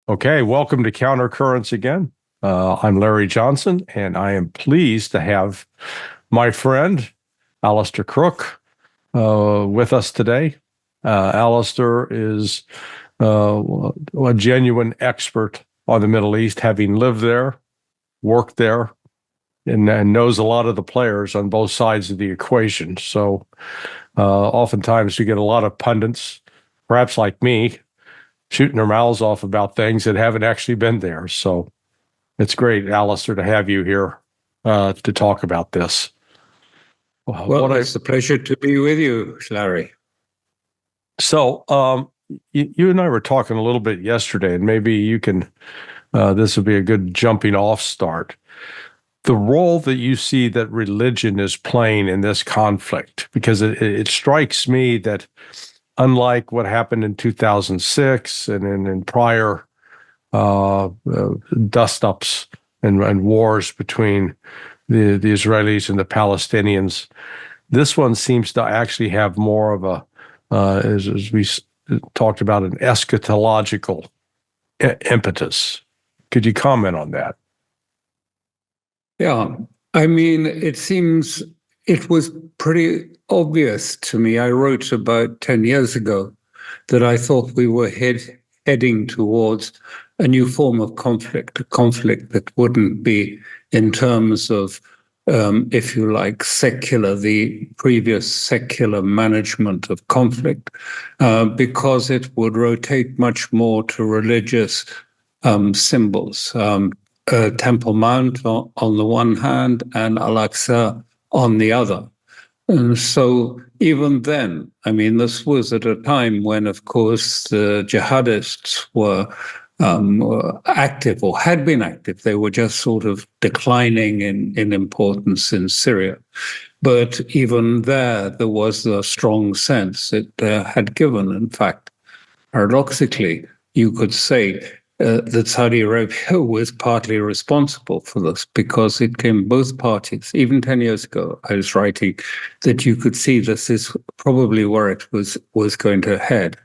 Okay, welcome to Countercurrents again. I'm Larry Johnson, and I am pleased to have my friend, Alistair Crook, with us today. Alistair is a genuine expert on the Middle East, having lived there, worked there, and knows a lot of the players on both sides of the equation. So oftentimes you get a lot of pundits, perhaps like me, shooting their mouths off about things that haven't actually been there. So it's great, Alistair, to have you here to talk about this. Well, it's a pleasure to be with you, Larry. So you and I were talking a little bit yesterday, and maybe you can, this would be a good jumping off start. The role that you see that religion is playing in this conflict, because it strikes me that unlike what happened in 2006 and in prior dust-ups and wars between the Israelis and the Palestinians, this one seems to actually have more of a, as we talked about, an eschatological impetus. Could you comment on that? Yeah, I mean, it seems it was pretty obvious to me. I wrote about 10 years ago that I thought we were heading towards a new form of conflict, a conflict that wouldn't be in terms of, if you like, secular, the previous secular management of conflict, because it would rotate much more to religious symbols. Temple Mount on the one hand and Al-Aqsa on the other. And so even then, I mean, this was at a time when, of course, the jihadists were active or had been active. They were just sort of declining in importance in Syria. But even there was a strong sense it had given. In fact, paradoxically, you could say that Saudi Arabia was partly responsible for this because it came both parties. Even 10 years ago, I was writing that you could see this is probably where it was going to head.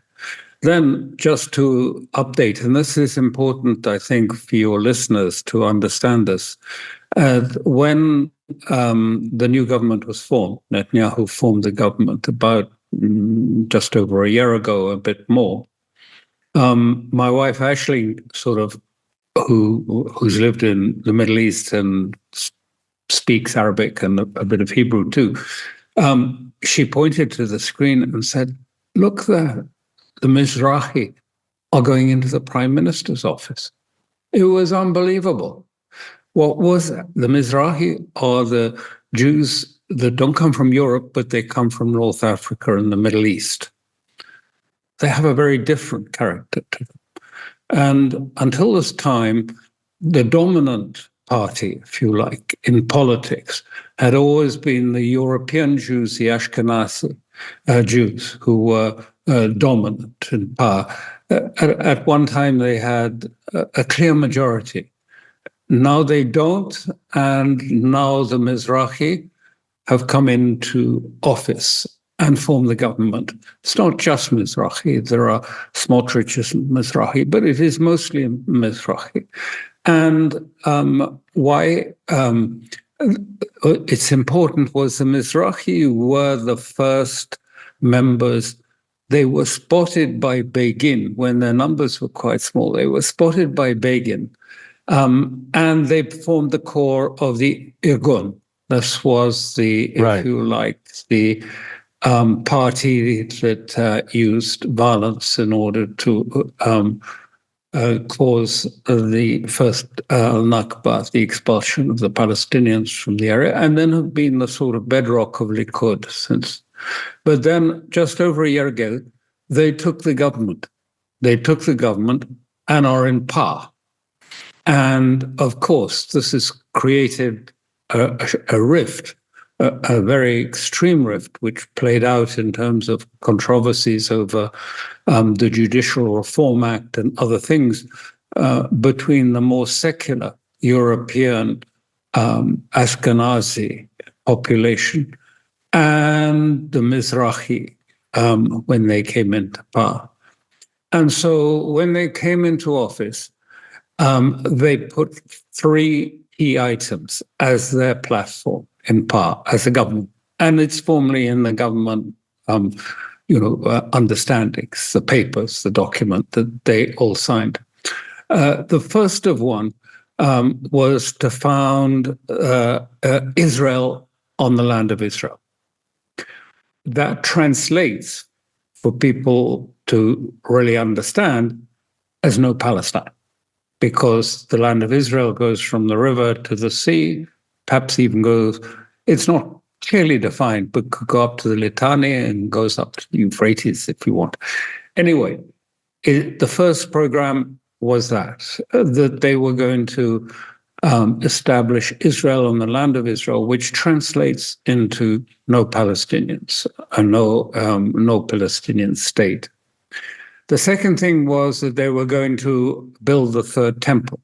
Then just to update, and this is important, I think, for your listeners to understand this, when the new government was formed, Netanyahu formed the government about just over a year ago, a bit more. My wife, Ashley, sort of, who's lived in the Middle East and speaks Arabic and a bit of Hebrew too, she pointed to the screen and said, "Look there, the Mizrahi are going into the Prime Minister's office." It was unbelievable. What was that? The Mizrahi are the Jews that don't come from Europe, but they come from North Africa and the Middle East. They have a very different character to them. And until this time, the dominant party, if you like, in politics had always been the European Jews, the Ashkenazi Jews, who were dominant in power. At one time, they had a clear majority. Now they don't, and now the Mizrahi have come into office and form the government. It's not just Mizrahi. There are Smotrich's Mizrahi, but it is mostly Mizrahi. And why it's important was the Mizrahi were the first members. They were spotted by Begin when their numbers were quite small. They were spotted by Begin, and they formed the core of the Irgun. This was the, if you like, the party that used violence in order to cause the first Nakba, the expulsion of the Palestinians from the area, and then have been the sort of bedrock of Likud since. But then, just over a year ago, they took the government. They took the government and are in power. And of course, this has created a rift, a very extreme rift, which played out in terms of controversies over the Judicial Reform Act and other things between the more secular European Ashkenazi population and the Mizrahi when they came into power. And so when they came into office, they put three key items as their platform in power as a government. And it's formally in the government, understandings, the papers, the document that they all signed. The first of one was to found Israel on the land of Israel. That translates for people to really understand as no Palestine, because the land of Israel goes from the river to the sea, perhaps even goes, it's not clearly defined, but could go up to the Litani and goes up to the Euphrates if you want. Anyway, the first program was that they were going to establish Israel on the land of Israel, which translates into no Palestinians, no Palestinian state. The second thing was that they were going to build the third temple.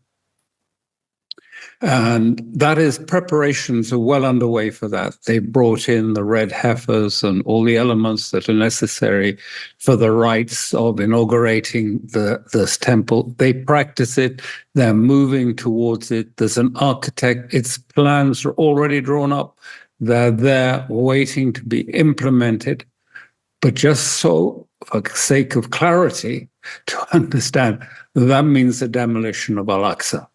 And that is, preparations are well underway for that. They brought in the red heifers and all the elements that are necessary for the rites of inaugurating this temple. They practice it. They're moving towards it. There's an architect. Its plans are already drawn up. They're there waiting to be implemented. But just so, for the sake of clarity, to understand, that means the demolition of Al-Aqsa.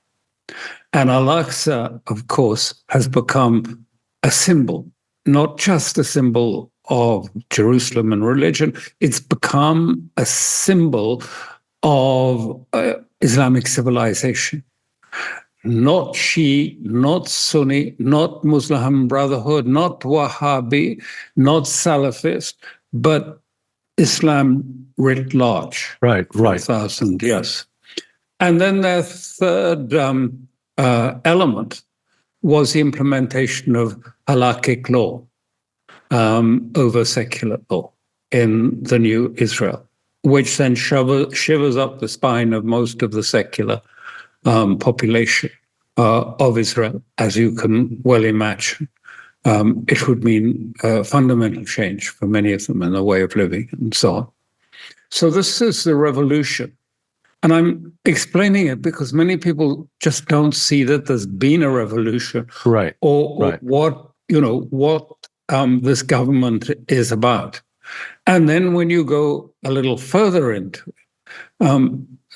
And Al-Aqsa, of course, has become a symbol, not just a symbol of Jerusalem and religion. It's become a symbol of Islamic civilization. Not Shia, not Sunni, not Muslim Brotherhood, not Wahhabi, not Salafist, but Islam writ large. Right. 1,000 years. And then their third element was the implementation of halakhic law over secular law in the new Israel, which then shivers up the spine of most of the secular population of Israel, as you can well imagine. It would mean fundamental change for many of them in their way of living and so on. So this is the revolution. And I'm explaining it because many people just don't see that there's been a revolution, Right. or what this government is about. And then when you go a little further into it,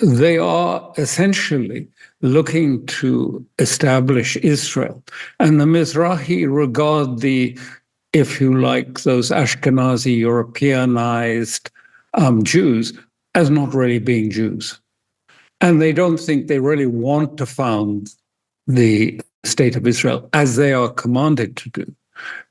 they are essentially looking to establish Israel. And the Mizrahi regard if you like, those Ashkenazi Europeanized Jews as not really being Jews. And they don't think they really want to found the state of Israel as they are commanded to do,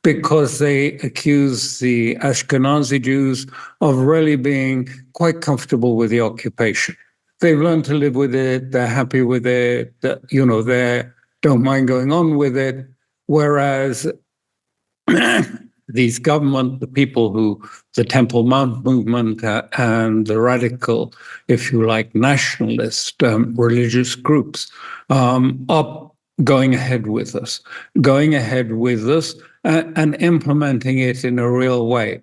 because they accuse the Ashkenazi Jews of really being quite comfortable with the occupation. They've learned to live with it. They're happy with it. They don't mind going on with it. Whereas these government, the people the Temple Mount movement and the radical, if you like, nationalist religious groups are going ahead with us and implementing it in a real way.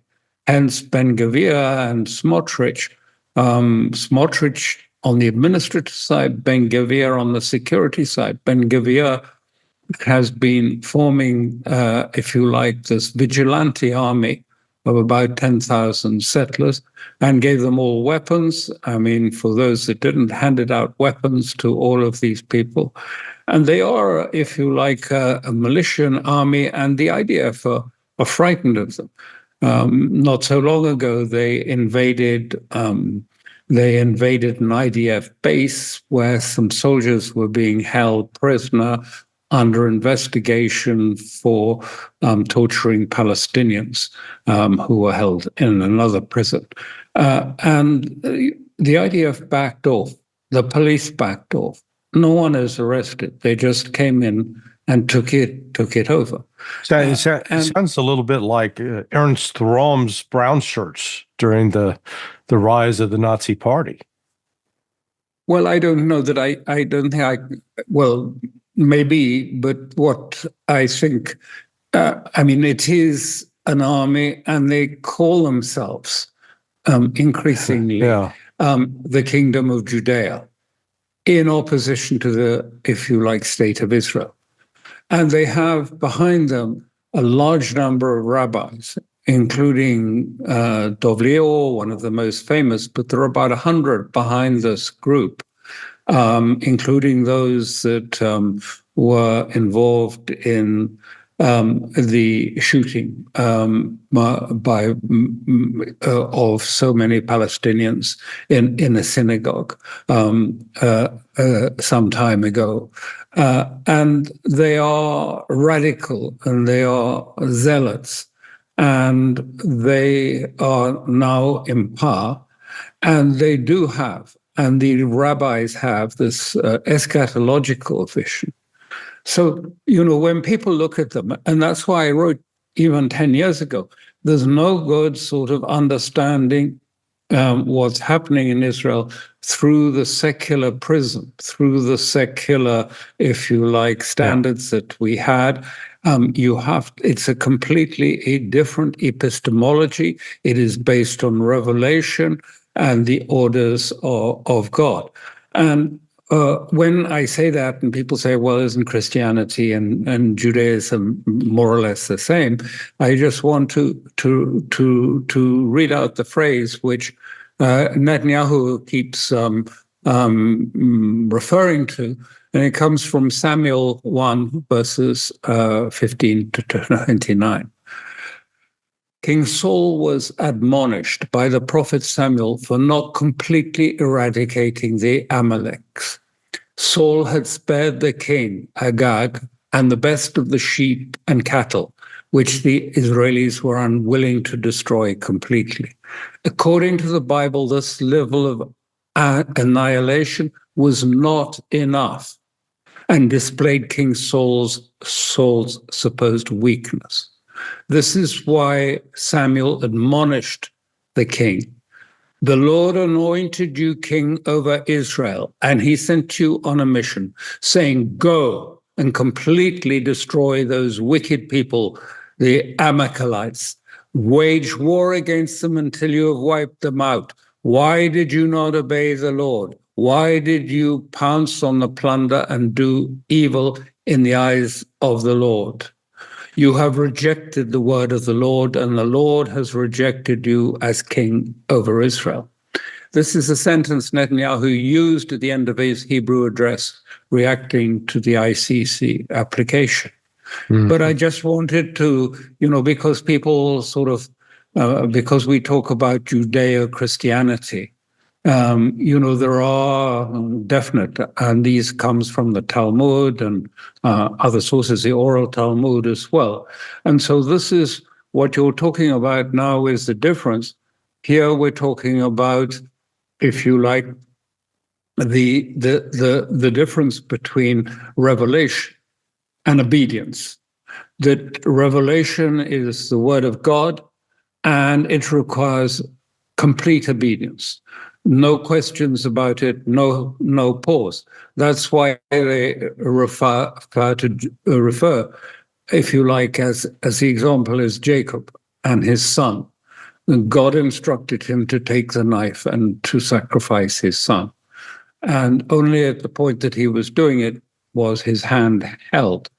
Hence Ben-Gvir and Smotrich. Smotrich on the administrative side, Ben-Gvir on the security side. Ben-Gvir has been forming, if you like, this vigilante army of about 10,000 settlers and gave them all weapons. I mean, for those that didn't, handed out weapons to all of these people. And they are, if you like, a militia army, and the IDF are frightened of them. Not so long ago, they invaded an IDF base where some soldiers were being held prisoner under investigation for torturing Palestinians who were held in another prison. And the IDF backed off. The police backed off. No one is arrested. They just came in and took it over. It sounds a little bit like Ernst Röhm's brown shirts during the rise of the Nazi Party. Well, I don't know that I don't think well, maybe, but what I think, it is an army, and they call themselves increasingly the kingdom of Judea in opposition to the, if you like, state of Israel. And they have behind them a large number of rabbis, including Dov Lior, one of the most famous, but there are about 100 behind this group, including those that were involved in the shooting of so many Palestinians in a synagogue some time ago. And they are radical and they are zealots, and they are now in power, and they do have, and the rabbis have, this eschatological vision. So, when people look at them, and that's why I wrote even 10 years ago, there's no good sort of understanding what's happening in Israel through the secular prism, through the secular, if you like, standards that we had. It's a completely different epistemology. It is based on revelation and the orders of God. And when I say that, and people say, well, isn't Christianity and Judaism more or less the same? I just want to read out the phrase which Netanyahu keeps referring to, and it comes from Samuel 1, verses 15 to 29. King Saul was admonished by the prophet Samuel for not completely eradicating the Amaleks. Saul had spared the king, Agag, and the best of the sheep and cattle, which the Israelis were unwilling to destroy completely. According to the Bible, this level of annihilation was not enough and displayed King Saul's supposed weakness. This is why Samuel admonished the king. The Lord anointed you king over Israel, and he sent you on a mission, saying, go and completely destroy those wicked people, the Amalekites. Wage war against them until you have wiped them out. Why did you not obey the Lord? Why did you pounce on the plunder and do evil in the eyes of the Lord? You have rejected the word of the Lord, and the Lord has rejected you as king over Israel. This is a sentence Netanyahu used at the end of his Hebrew address, reacting to the ICC application. Mm. But I just wanted to, because people sort of, because we talk about Judeo-Christianity, there are definite, and these comes from the Talmud and other sources, the oral Talmud as well. And so this is what you're talking about now is the difference. Here we're talking about, if you like, the difference between revelation and obedience. That revelation is the word of God, and it requires complete obedience. No questions about it, no pause. That's why they refer, if you like, as the example is Jacob and his son. God instructed him to take the knife and to sacrifice his son. And only at the point that he was doing it was his hand held.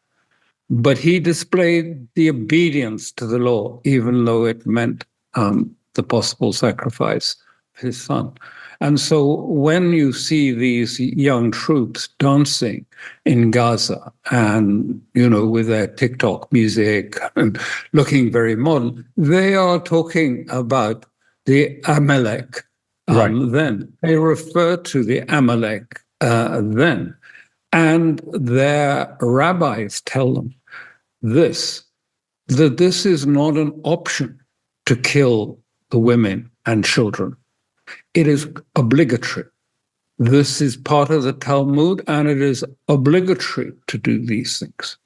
But he displayed the obedience to the law, even though it meant the possible sacrifice of his son. And so when you see these young troops dancing in Gaza and, with their TikTok music and looking very modern, they are talking about the Amalek then. They refer to the Amalek then. And their rabbis tell them that this is not an option to kill the women and children. It is obligatory. This is part of the Talmud, and it is obligatory to do these things.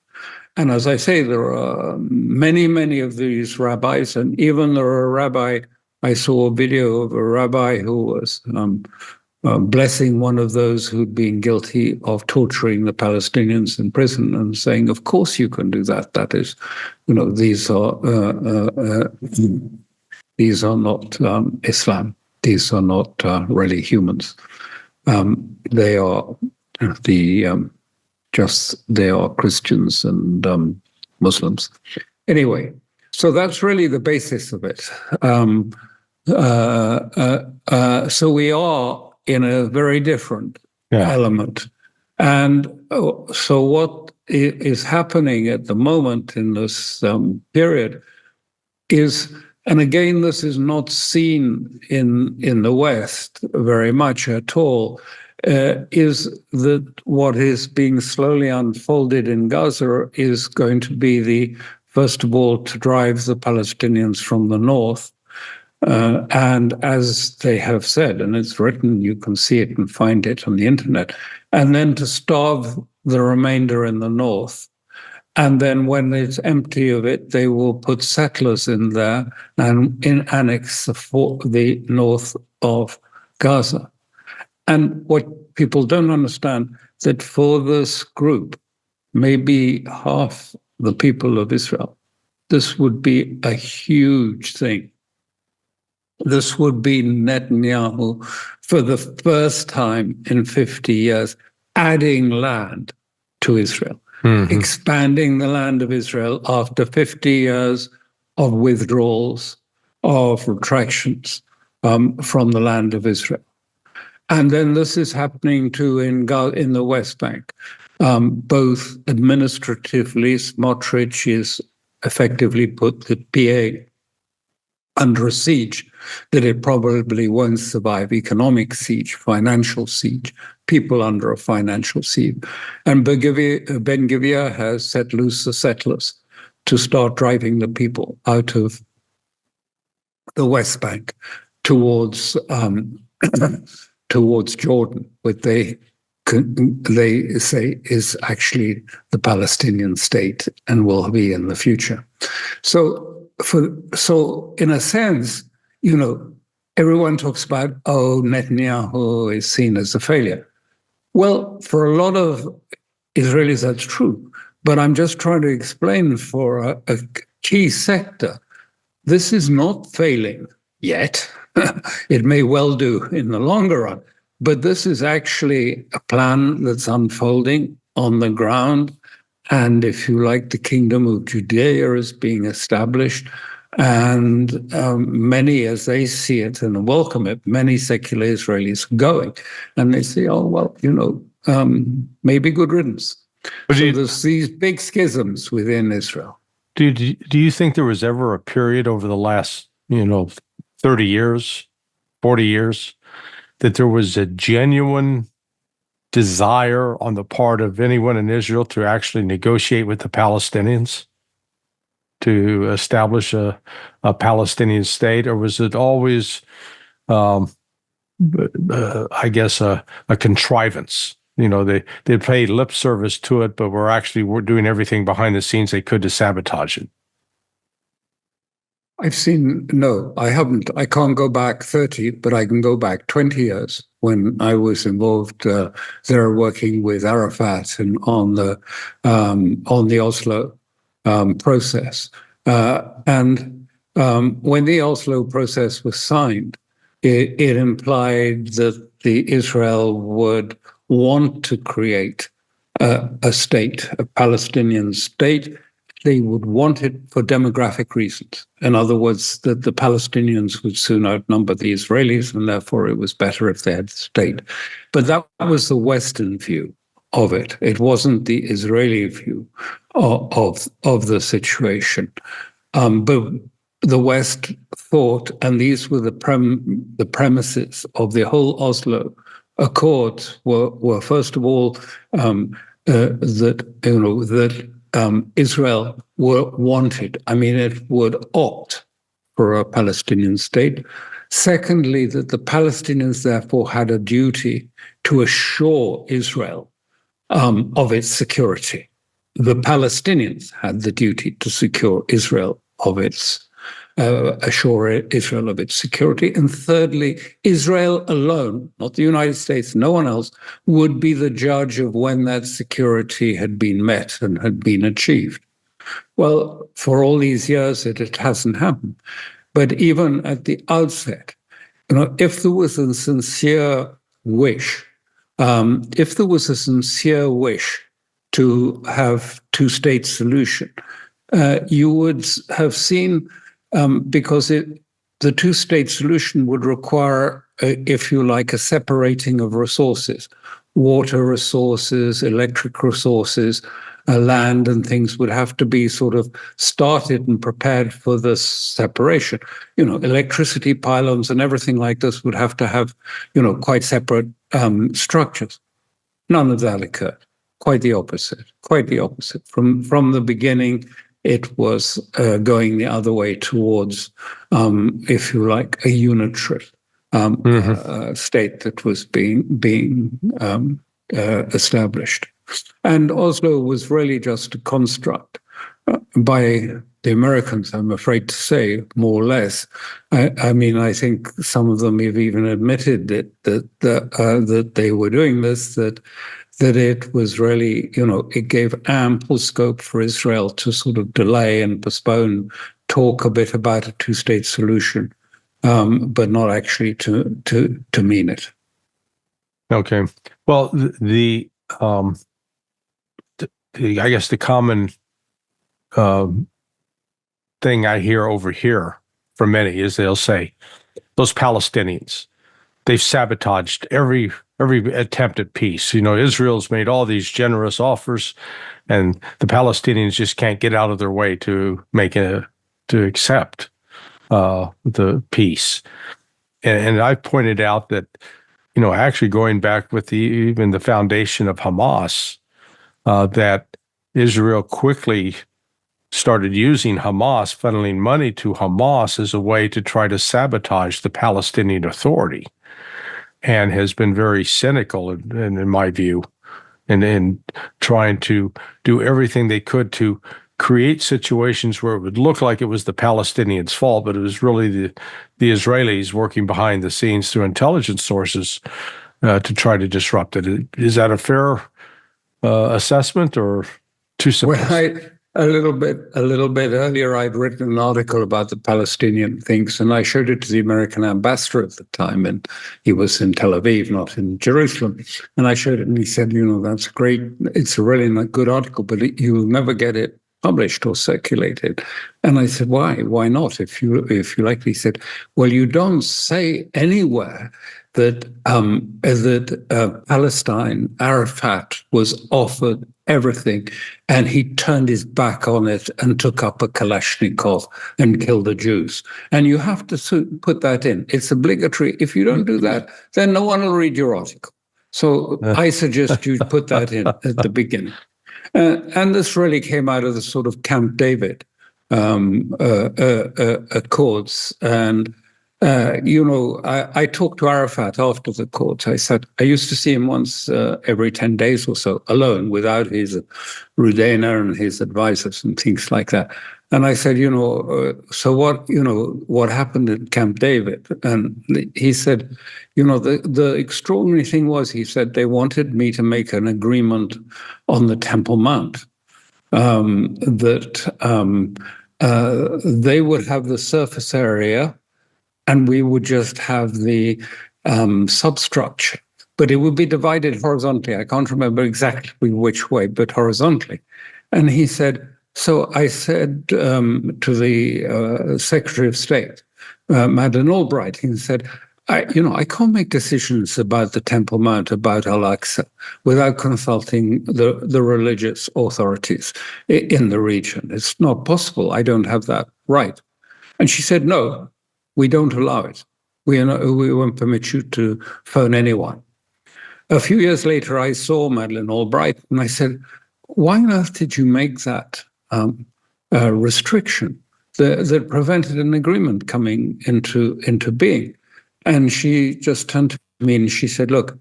And as I say, there are many, many of these rabbis, and even there are a rabbi, I saw a video of a rabbi who was blessing one of those who'd been guilty of torturing the Palestinians in prison and saying, of course you can do that. That is, these are not Islam. These are not really humans. They are they are Christians and Muslims. Anyway, so that's really the basis of it. So we are in a very different element. And so what is happening at the moment in this period is, and again, this is not seen in the West very much at all, is that what is being slowly unfolded in Gaza is going to be first of all, to drive the Palestinians from the north. And as they have said, and it's written, you can see it and find it on the internet, and then to starve the remainder in the north. And then when it's empty of it, they will put settlers in there and annex the north of Gaza. And what people don't understand, that for this group, maybe half the people of Israel, this would be a huge thing. This would be Netanyahu, for the first time in 50 years, adding land to Israel, expanding the land of Israel after 50 years of withdrawals, of retractions from the land of Israel. And then this is happening too in the West Bank. Both administratively, Smotrich is effectively put the PA under a siege that it probably won't survive: economic siege, financial siege, people under a financial siege. And Ben-Gvir has set loose the settlers to start driving the people out of the West Bank towards towards Jordan, which they say is actually the Palestinian state and will be in the future. So in a sense, everyone talks about, Netanyahu is seen as a failure. Well, for a lot of Israelis, that's true. But I'm just trying to explain for a key sector, this is not failing yet. It may well do in the longer run. But this is actually a plan that's unfolding on the ground. And if you like, the kingdom of Judea is being established. And many, as they see it and welcome it, many secular Israelis are going. And they say, maybe good riddance. So there's these big schisms within Israel. Do you think there was ever a period over the last, 30 years, 40 years, that there was a genuine desire on the part of anyone in Israel to actually negotiate with the Palestinians to establish a Palestinian state? Or was it always, I guess, a contrivance? They paid lip service to it, but we're doing everything behind the scenes they could to sabotage it. No, I haven't. I can't go back 30, but I can go back 20 years when I was involved there working with Arafat and on the Oslo process. And when the Oslo process was signed, it implied that Israel would want to create a state, a Palestinian state. They would want it for demographic reasons. In other words, that the Palestinians would soon outnumber the Israelis, and therefore it was better if they had a state. But that was the Western view of it. It wasn't the Israeli view of the situation. But the West thought, and these were the premises of the whole Oslo Accords, were first of all that Israel wanted. It would opt for a Palestinian state. Secondly, that the Palestinians therefore had a duty to assure Israel of its security. The Palestinians had the duty to assure Israel of its security. And thirdly, Israel alone, not the United States, no one else, would be the judge of when that security had been met and had been achieved. Well, for all these years, it hasn't happened. But even at the outset, if there was a sincere wish, to have two-state solution, you would have seen, because the two-state solution would require, if you like, a separating of resources, water resources, electric resources, land and things would have to be sort of started and prepared for this separation. Electricity pylons and everything like this would have to have, quite separate structures. None of that occurred. Quite the opposite. Quite the opposite. From the beginning, it was going the other way towards, if you like, a unitary state that was being established. And Oslo was really just a construct by the Americans, I'm afraid to say, more or less. I mean, I think some of them have even admitted that they were doing this, that it was really, it gave ample scope for Israel to sort of delay and postpone, talk a bit about a two-state solution, but not actually to mean it. Okay. Well, I guess the common thing I hear over here from many is they'll say, those Palestinians, they've sabotaged every attempt at peace. Israel's made all these generous offers, and the Palestinians just can't get out of their way to accept the peace. And I pointed out that, actually going back with even the foundation of Hamas, that Israel quickly started using Hamas, funneling money to Hamas as a way to try to sabotage the Palestinian Authority, and has been very cynical, in my view, in trying to do everything they could to create situations where it would look like it was the Palestinians' fault, but it was really the Israelis working behind the scenes through intelligence sources to try to disrupt it. Is that a fair assessment, or too simple? Well, a little bit earlier, I'd written an article about the Palestinian things, and I showed it to the American ambassador at the time, and he was in Tel Aviv, not in Jerusalem. And I showed it, and he said, that's great. It's a really good article, but you will never get it published or circulated. And I said, why? Why not? If you like, he said, well, you don't say anywhere that Palestine, Arafat was offered everything, and he turned his back on it and took up a Kalashnikov and killed the Jews. And you have to put that in. It's obligatory. If you don't do that, then no one will read your article. So I suggest you put that in at the beginning. And this really came out of the sort of Camp David Accords. And I talked to Arafat after the court. I said, I used to see him once every 10 days or so, alone, without his Rudena and his advisors and things like that. And I said, so what happened at Camp David? And he said, the extraordinary thing was, he said, they wanted me to make an agreement on the Temple Mount, that they would have the surface area, and we would just have the substructure, but it would be divided horizontally. I can't remember exactly which way, but horizontally. And he said, so I said to the Secretary of State, Madeleine Albright, he said, I can't make decisions about the Temple Mount, about Al-Aqsa, without consulting the religious authorities in the region. It's not possible. I don't have that right. And she said, no, we don't allow it. We won't permit you to phone anyone. A few years later, I saw Madeleine Albright, and I said, why on earth did you make that restriction that prevented an agreement coming into being? And she just turned to me and she said, look,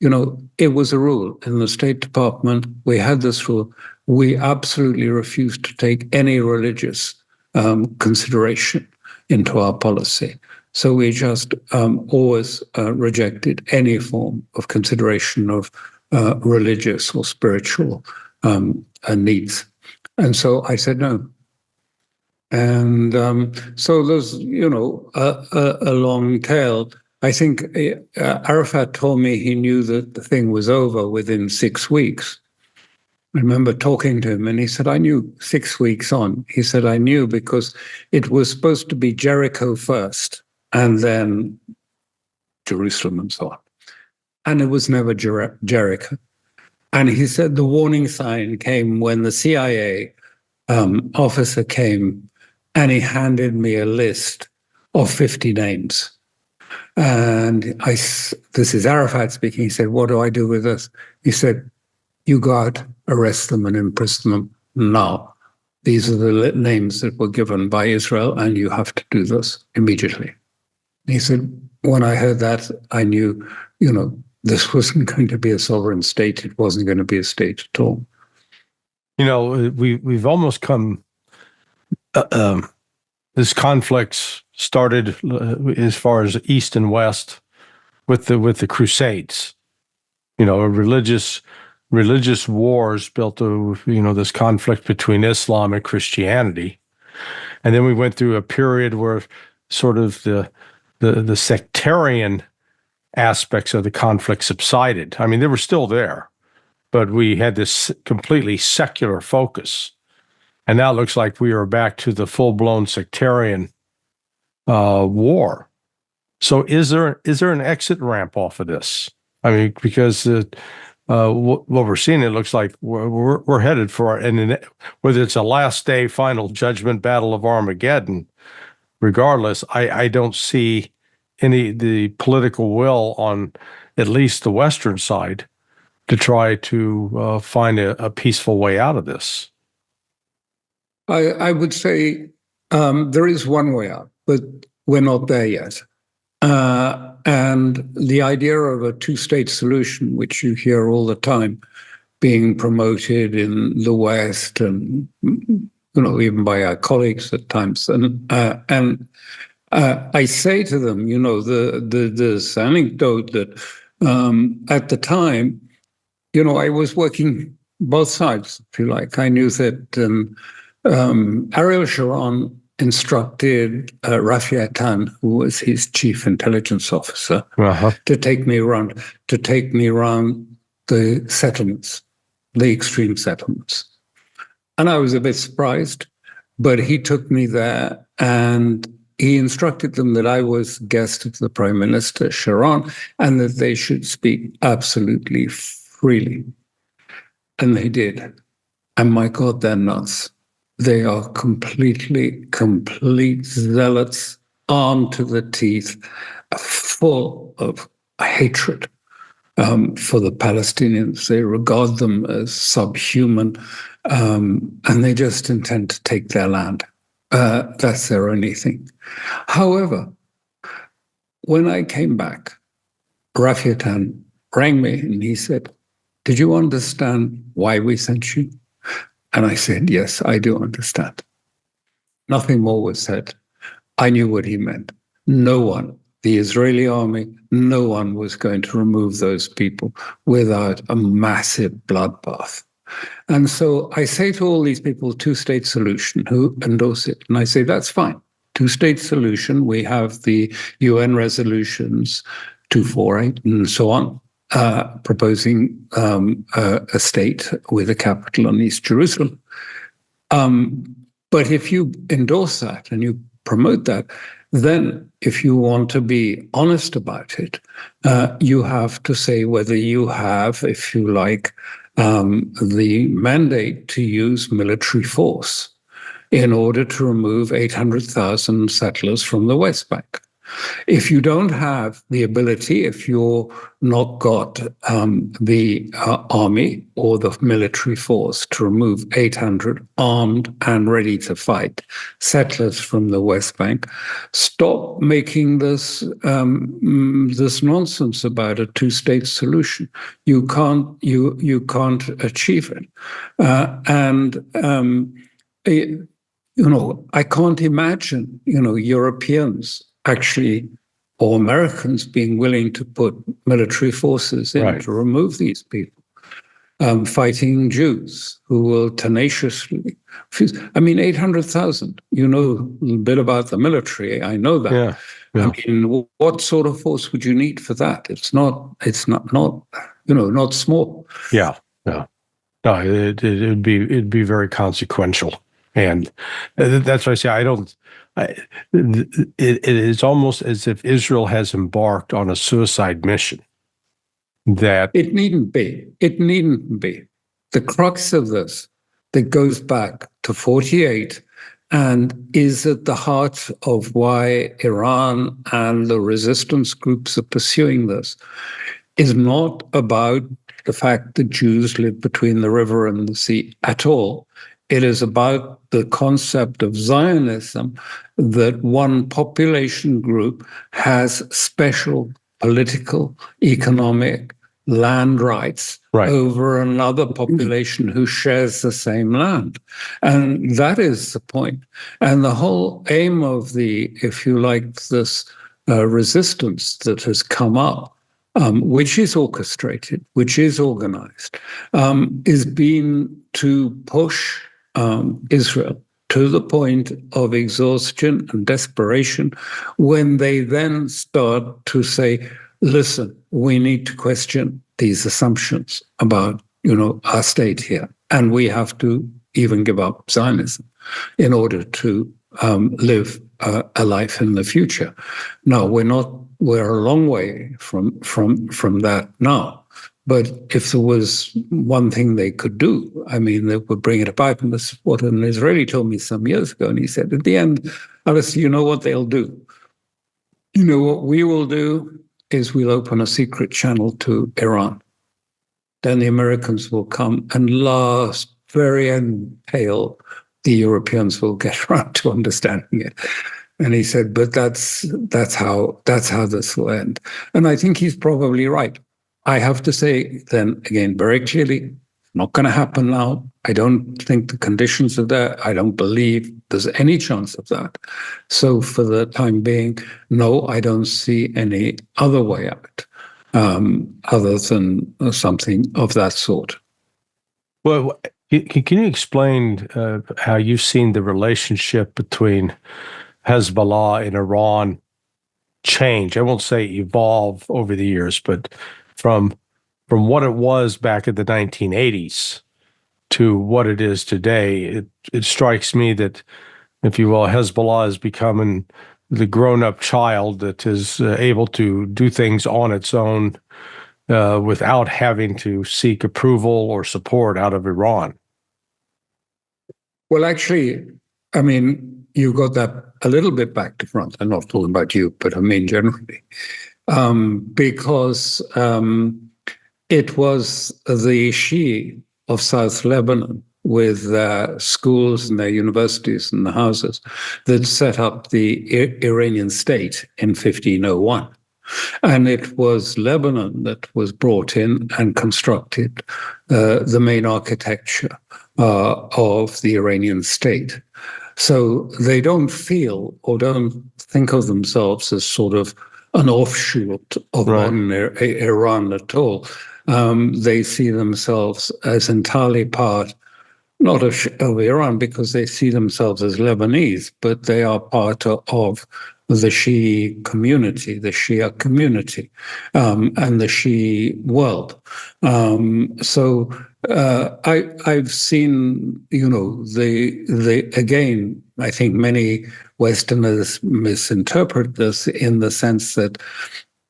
it was a rule in the State Department. We had this rule. We absolutely refused to take any religious consideration into our policy. So we just always rejected any form of consideration of religious or spiritual needs. And so I said no. And so there's, a long tail. I think Arafat told me he knew that the thing was over within 6 weeks. I remember talking to him and he said, I knew 6 weeks on. He said, I knew because it was supposed to be Jericho first and then Jerusalem and so on. And it was never Jericho. And he said the warning sign came when the CIA officer came and he handed me a list of 50 names. And this is Arafat speaking. He said, what do I do with this? He said, you go out, arrest them and imprison them now. These are the names that were given by Israel and you have to do this immediately. He said, when I heard that, I knew, this wasn't going to be a sovereign state. It wasn't going to be a state at all. We've almost come. This conflicts started as far as East and West with the Crusades. Religious wars built this conflict between Islam and Christianity, and then we went through a period where sort of the sectarian aspects of the conflict subsided. I mean, they were still there, but we had this completely secular focus. And now it looks like we are back to the full-blown sectarian war. So is there an exit ramp off of this? I mean, because what we're seeing, it looks like we're headed for it. And whether it's a last day final judgment battle of Armageddon, regardless, I don't see the political will on at least the Western side to try to find a peaceful way out of this. I would say there is one way out, but we're not there yet. And the idea of a two-state solution, which you hear all the time being promoted in the West and even by our colleagues at times, and I say to them, this anecdote that at the time, I was working both sides, if you like. I knew that Ariel Sharon instructed Rafi Eitan, who was his chief intelligence officer, to take me around the settlements, the extreme settlements. And I was a bit surprised, but he took me there and he instructed them that I was guest of the Prime Minister, Sharon, and that they should speak absolutely freely. And they did. And my God, they're nuts. They are complete zealots, armed to the teeth, full of hatred for the Palestinians. They regard them as subhuman, and they just intend to take their land. That's their only thing. However, when I came back, Rafi Eitan rang me and he said, did you understand why we sent you? And I said, yes, I do understand. Nothing more was said. I knew what he meant. No one, the Israeli army, no one was going to remove those people without a massive bloodbath. And so I say to all these people, two-state solution, who endorse it. And I say, that's fine. Two-state solution. We have the UN resolutions 248 and so on, proposing a state with a capital in East Jerusalem. But if you endorse that and you promote that, then if you want to be honest about it, you have to say whether you have, if you like, the mandate to use military force in order to remove 800,000 settlers from the West Bank. If you don't have the ability, if you're not got the army or the military force to remove 800 armed and ready to fight settlers from the West Bank, stop making this this nonsense about a two-state solution. You can't achieve it, I can't imagine Europeans actually, or Americans being willing to put military forces in to remove these people. fighting Jews who will tenaciously refuse. I mean, 800,000. You know a bit about the military. I know that. Yeah. Yeah. I mean, what sort of force would you need for that? It's not not small. Yeah. Yeah. No, it'd be very consequential, and that's why I say I don't. It is almost as if Israel has embarked on a suicide mission. That It needn't be. It needn't be. The crux of this that goes back to 48 and is at the heart of why Iran and the resistance groups are pursuing this is not about the fact that Jews live between the river and the sea at all. It is about the concept of Zionism, that one population group has special political, economic, land rights over another population who shares the same land. And that is the point. And the whole aim of if you like, this resistance that has come up, which is orchestrated, which is organized, is being to push Israel to the point of exhaustion and desperation, when they then start to say, listen, we need to question these assumptions about, our state here. And we have to even give up Zionism in order to live a life in the future. No, we're a long way from that now. But if there was one thing they could do, I mean, they would bring it about. And this is what an Israeli told me some years ago. And he said, at the end, Alice, you know what they'll do? You know what we will do is we'll open a secret channel to Iran. Then the Americans will come, and last, very end tail, the Europeans will get around to understanding it. And he said, but that's how this will end. And I think he's probably right. I have to say then again very clearly, not going to happen now. I don't think the conditions are there. I don't believe there's any chance of that. So for the time being, no, I don't see any other way out other than something of that sort. Well, can you explain how you've seen the relationship between Hezbollah and Iran change? I won't say evolve over the years, but from what it was back in the 1980s to what it is today, it strikes me that, if you will, Hezbollah is becoming the grown-up child that is able to do things on its own without having to seek approval or support out of Iran. Well, actually, I mean, you got that a little bit back to front. I'm not talking about you, but I mean generally. Because it was the Shia of South Lebanon, with their schools and their universities and the houses, that set up the Iranian state in 1501. And it was Lebanon that was brought in and constructed the main architecture of the Iranian state. So they don't feel or don't think of themselves as sort of an offshoot of modern Iran at all. They see themselves as entirely part, not of Iran, because they see themselves as Lebanese, but they are part of the Shia community, the Shia community, and the Shia world. So I've seen, again, I think many Westerners misinterpret this in the sense that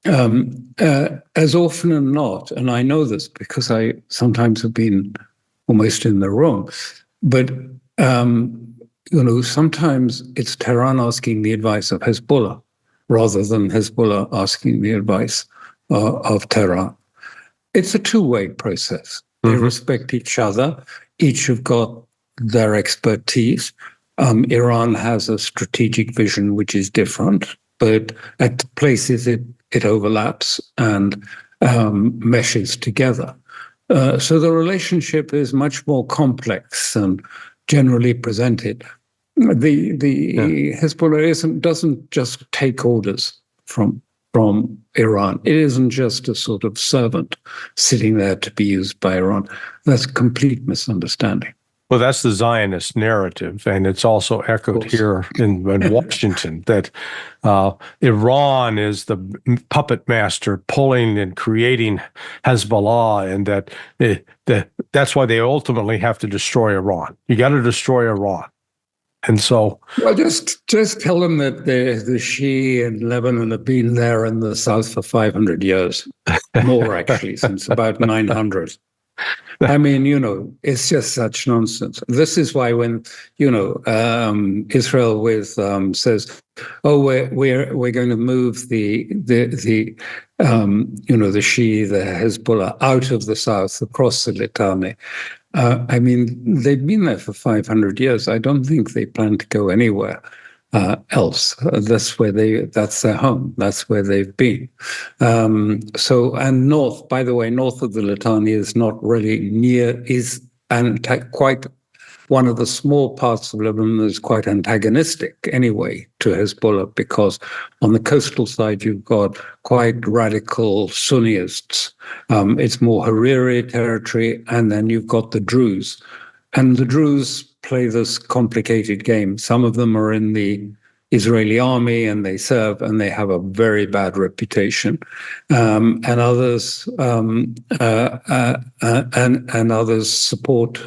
as often as not, and I know this because I sometimes have been almost in the room, but sometimes it's Tehran asking the advice of Hezbollah rather than Hezbollah asking the advice of Tehran. It's a two-way process. They respect each other. Each have got their expertise. Iran has a strategic vision which is different, but at places it overlaps and meshes together. So the relationship is much more complex than generally presented. The Hezbollah doesn't just take orders from from Iran. It isn't just a sort of servant sitting there to be used by Iran. That's a complete misunderstanding. Well, that's the Zionist narrative, and it's also echoed here in Washington that Iran is the puppet master pulling and creating Hezbollah, and that's why they ultimately have to destroy Iran. You got to destroy Iran. And so, well, just tell them that the Shia in Lebanon have been there in the south for 500 years, more actually, since about 900. I mean, it's just such nonsense. This is why when Israel says, "Oh, we're going to move the Shia, the Hezbollah out of the south across the Litani." I mean, they've been there for 500 years. I don't think they plan to go anywhere else. That's their home. That's where they've been. And north, by the way, north of the Litani is not really quite one of the small parts of Lebanon that is quite antagonistic anyway to Hezbollah, because on the coastal side, you've got quite radical Sunniists. It's more Hariri territory, and then you've got the Druze. And the Druze play this complicated game. Some of them are in the Israeli army and they serve, and they have a very bad reputation. And others support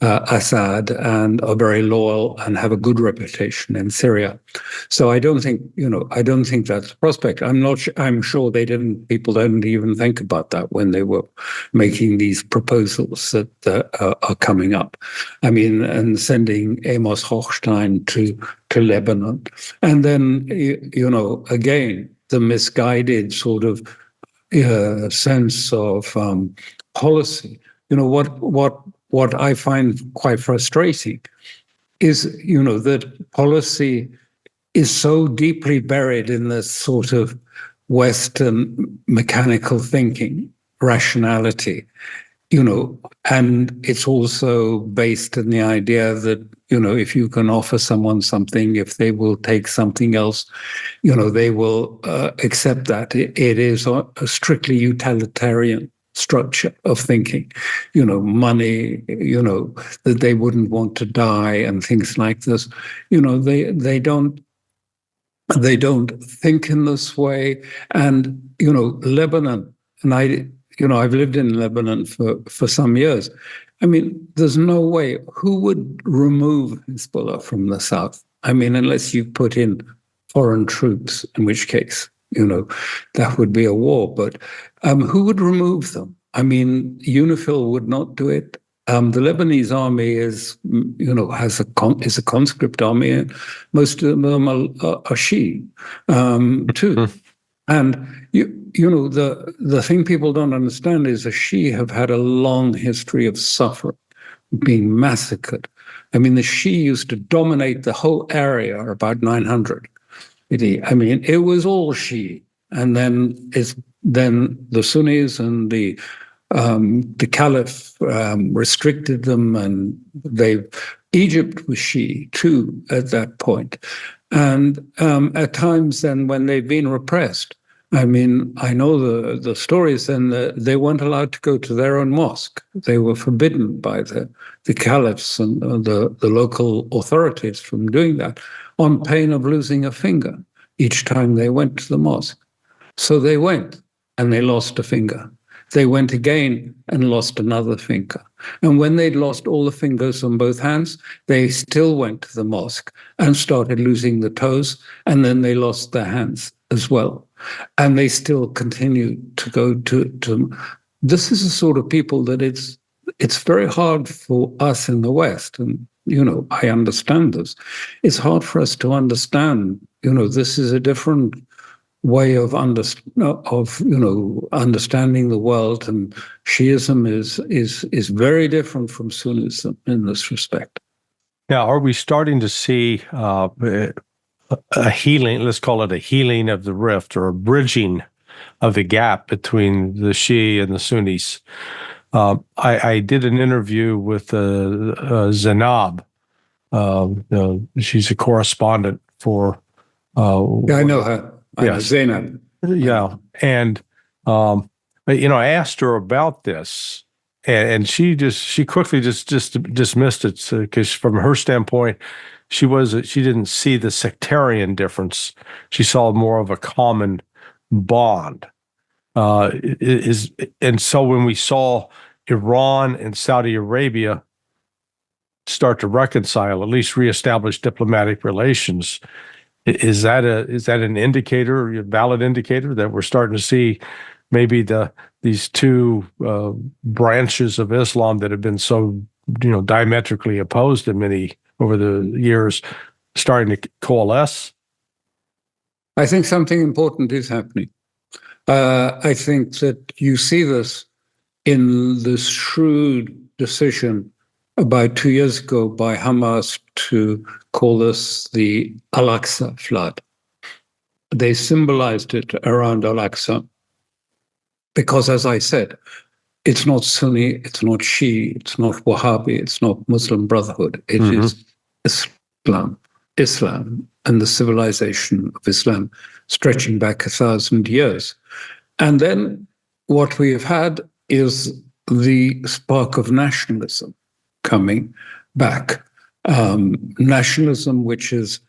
Assad and are very loyal and have a good reputation in Syria. So I don't think that's a prospect. I'm sure people didn't even think about that when they were making these proposals that are coming up. I mean, and sending Amos Hochstein to Lebanon. And then, again, the misguided sort of sense of policy. What I find quite frustrating is, that policy is so deeply buried in this sort of Western mechanical thinking, rationality, and it's also based in the idea that, if you can offer someone something, if they will take something else, they will accept that. It is a strictly utilitarian structure of thinking, money, that they wouldn't want to die and things like this. They don't think in this way. And, Lebanon, and I've lived in Lebanon for some years. I mean, there's no way. Who would remove Hezbollah from the south? I mean, unless you put in foreign troops, in which case, that would be a war. But who would remove them? I mean, UNIFIL would not do it. The Lebanese army is a conscript army, and most of them are Shia too. And the thing people don't understand is the Shia have had a long history of suffering, being massacred. I mean, the Shia used to dominate the whole area about 900. I mean, it was all Shia, and then the Sunnis and the Caliph restricted them, and Egypt was Shia too at that point. And at times then when they've been repressed, I mean, I know the stories then they weren't allowed to go to their own mosque. They were forbidden by the caliphs and the local authorities from doing that, on pain of losing a finger each time they went to the mosque. So they went and they lost a finger. They went again and lost another finger. And when they'd lost all the fingers on both hands, they still went to the mosque and started losing the toes, and then they lost their hands as well. And they still continued to go to this is the sort of people that it's very hard for us in the West, and I understand this. It's hard for us to understand, this is a different way of understanding the world, and Shiism is very different from Sunnism in this respect. Now, are we starting to see a healing? Let's call it a healing of the rift, or a bridging of the gap between the Shia and the Sunnis. I did an interview with Zainab. She's a correspondent for. Yeah, I know her. I know Zainab. Yeah. And, I asked her about this, and she quickly just dismissed it because from her standpoint, she didn't see the sectarian difference. She saw more of a common bond. And so when we saw Iran and Saudi Arabia start to reconcile, at least reestablish diplomatic relations, is that an indicator, a valid indicator that we're starting to see maybe these two branches of Islam that have been so diametrically opposed in many over the years starting to coalesce? I think something important is happening. I think that you see this in the shrewd decision about 2 years ago by Hamas to call this the Al-Aqsa flood. They symbolized it around Al-Aqsa because, as I said, it's not Sunni, it's not Shia, it's not Wahhabi, it's not Muslim Brotherhood. It is Islam, and the civilization of Islam stretching back 1,000 years. And then what we have had is the spark of nationalism coming back. Nationalism, which has,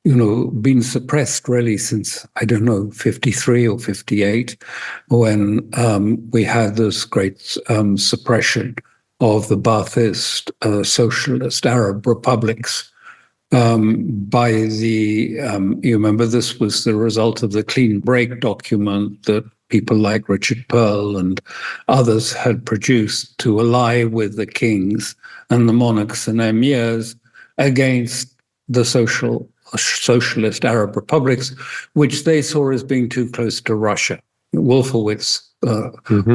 been suppressed really since, 53 or 58, when we had this great suppression of the Ba'athist socialist Arab republics by the, you remember this was the result of the clean break document that people like Richard Pearl and others had produced to ally with the kings and the monarchs and emirs against the socialist Arab republics, which they saw as being too close to Russia. Wolfowitz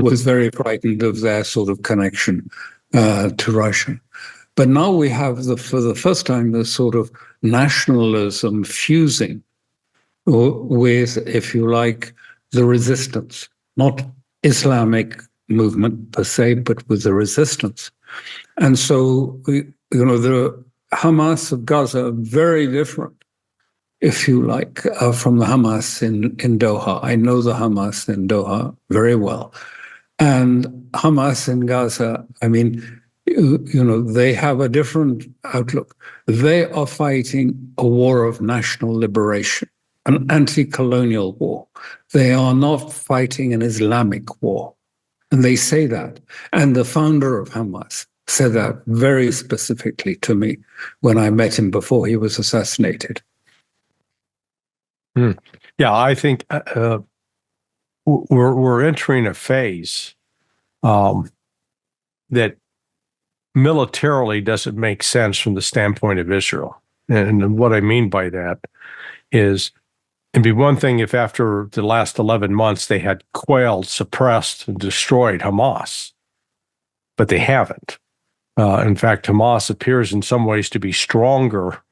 was very frightened of their sort of connection to Russia. But now we have, for the first time, this sort of nationalism fusing with, if you like, the resistance, not Islamic movement per se, but with the resistance. And so, the Hamas of Gaza are very different, if you like, from the Hamas in Doha. I know the Hamas in Doha very well. And Hamas in Gaza, they have a different outlook. They are fighting a war of national liberation, an anti-colonial war. They are not fighting an Islamic war. And they say that. And the founder of Hamas said that very specifically to me when I met him before he was assassinated. Yeah, I think we're entering a phase that militarily doesn't make sense from the standpoint of Israel. And what I mean by that is, it'd be one thing if after the last 11 months they had quailed, suppressed, and destroyed Hamas, but they haven't. In fact, Hamas appears in some ways to be stronger,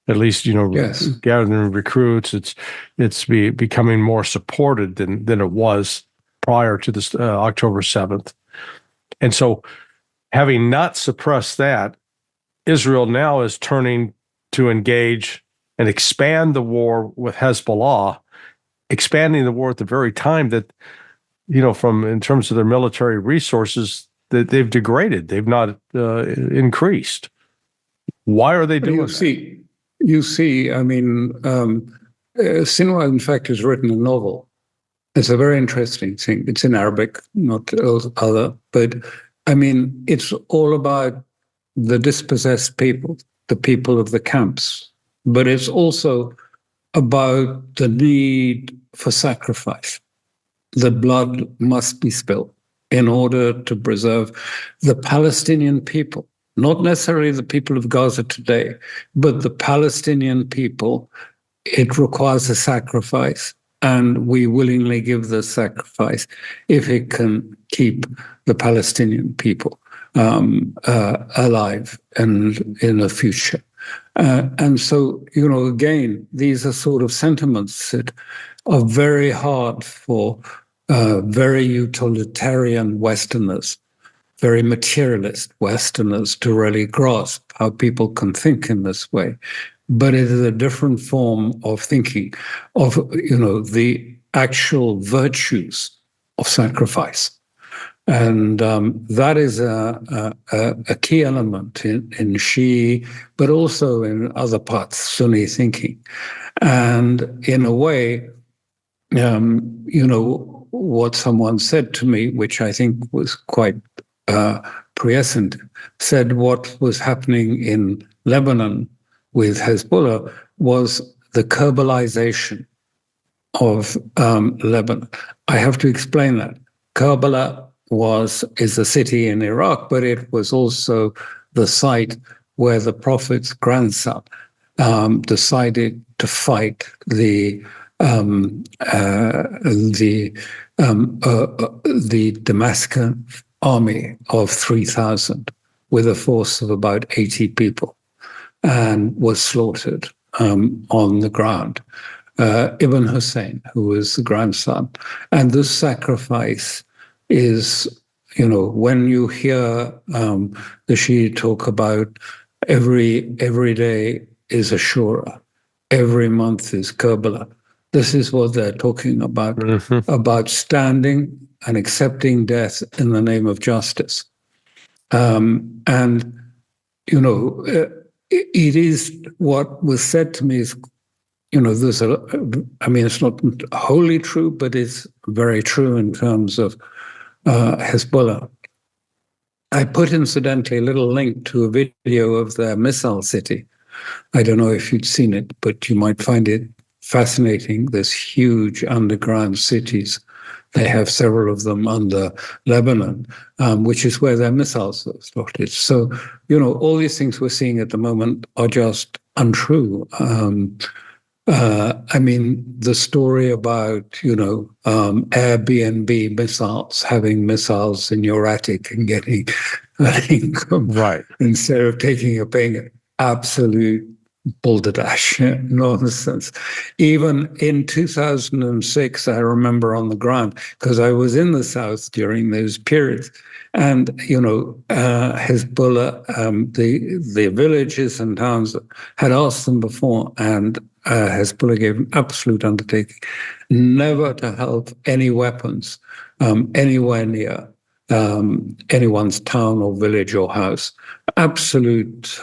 at least, Yes. gathering recruits. It's becoming more supported than it was prior to this October 7th. And so, having not suppressed that, Israel now is turning to engage and expand the war with Hezbollah, expanding the war at the very time that, in terms of their military resources, that they've degraded. They've not increased. Why are they doing that? You see, Sinwar, in fact, has written a novel. It's a very interesting thing. It's in Arabic, not other, but it's all about the dispossessed people, the people of the camps. But it's also about the need for sacrifice. The blood must be spilled in order to preserve the Palestinian people, not necessarily the people of Gaza today, but the Palestinian people. It requires a sacrifice, and we willingly give the sacrifice if it can keep the Palestinian people alive and in the future. And so, again, these are sort of sentiments that are very hard for very utilitarian Westerners, very materialist Westerners to really grasp how people can think in this way. But it is a different form of thinking of, the actual virtues of sacrifice. And that is a key element in Shi'i, but also in other parts, Sunni thinking. And in a way, what someone said to me, which I think was quite prescient, said what was happening in Lebanon with Hezbollah was the Kerbalization of Lebanon. I have to explain that. Kerbala is a city in Iraq, but it was also the site where the Prophet's grandson decided to fight the Damascus army of 3,000 with a force of about 80 people, and was slaughtered on the ground. Ibn Hussein, who was the grandson. And this sacrifice is, when you hear the Shia talk about every day is Ashura, every month is Kerbala, this is what they're talking about, about standing and accepting death in the name of justice. It is what was said to me is, it's not wholly true, but it's very true in terms of Hezbollah. I put, incidentally, a little link to a video of their missile city. I don't know if you'd seen it, but you might find it fascinating. There's huge underground cities. They have several of them under Lebanon, which is where their missiles are slotted. So, all these things we're seeing at the moment are just untrue. The story about, Airbnb missiles, having missiles in your attic and getting an income, right, instead of paying absolute balderdash nonsense. Even in 2006, I remember on the ground, because I was in the South during those periods, and, Hezbollah, the villages and towns had asked them before, and Hezbollah gave an absolute undertaking never to help any weapons anywhere near anyone's town or village or house. Absolute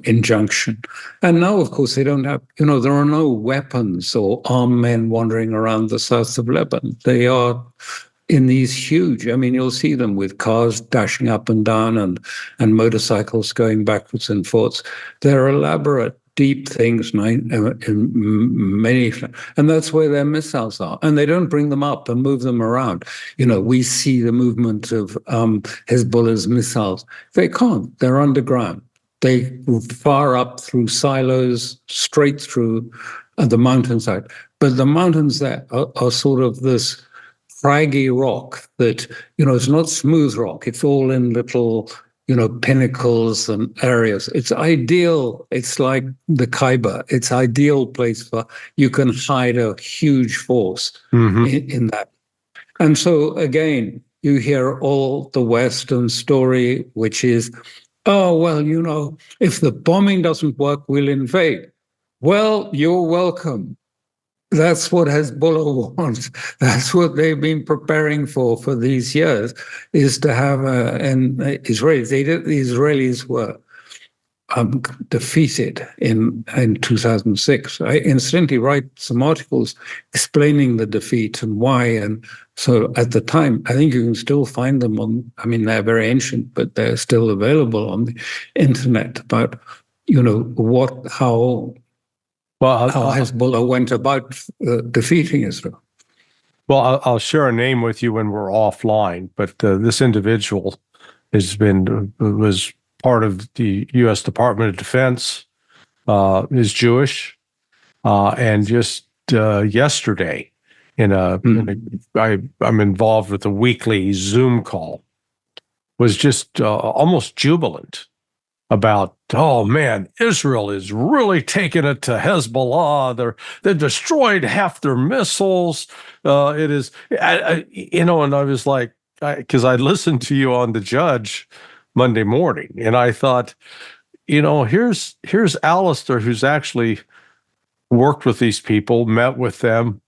injunction. And now, of course, they don't have, there are no weapons or armed men wandering around the south of Lebanon. They are in these huge, you'll see them with cars dashing up and down and motorcycles going backwards and forwards. They're elaborate, deep things in many, and that's where their missiles are. And they don't bring them up and move them around. We see the movement of Hezbollah's missiles. They can't. They're underground. They fire up through silos, straight through the mountainside. But the mountains there are sort of this craggy rock that, it's not smooth rock. It's all in little, pinnacles and areas. It's ideal. It's like the Khyber. It's ideal place for, you can hide a huge force in that. And so again, you hear all the Western story, which is, oh, well, if the bombing doesn't work, we'll invade. Well, you're welcome. That's what Hezbollah wants. That's what they've been preparing for these years, is to have an Israelis. The Israelis were defeated in 2006. I incidentally write some articles explaining the defeat and why. And so at the time, I think you can still find them on, they're very ancient, but they're still available on the internet about, how Hezbollah went about defeating Israel. Well, I'll share a name with you when we're offline, but this individual was part of the U.S. Department of Defense, is Jewish, and just yesterday I'm involved with a weekly Zoom call, was just almost jubilant about, oh man, Israel is really taking it to Hezbollah. They've destroyed half their missiles. It is, and I was like, because I listened to you on The Judge Monday morning, and I thought, here's Alistair, who's actually worked with these people, met with them,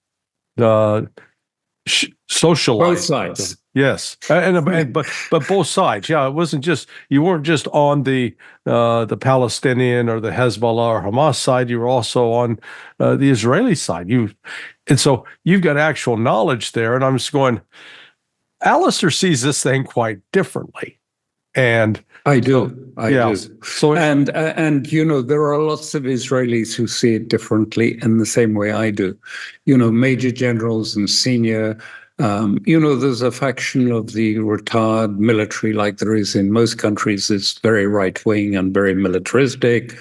socialized. Both sides. Yes, but both sides. Yeah, it wasn't just you weren't just on the Palestinian or the Hezbollah or Hamas side. You were also on the Israeli side. And so you've got actual knowledge there. And I'm just going. Alistair sees this thing quite differently, and I do. I do. So and there are lots of Israelis who see it differently in the same way I do. Major generals and senior. There's a faction of the retired military, like there is in most countries. It's very right wing and very militaristic.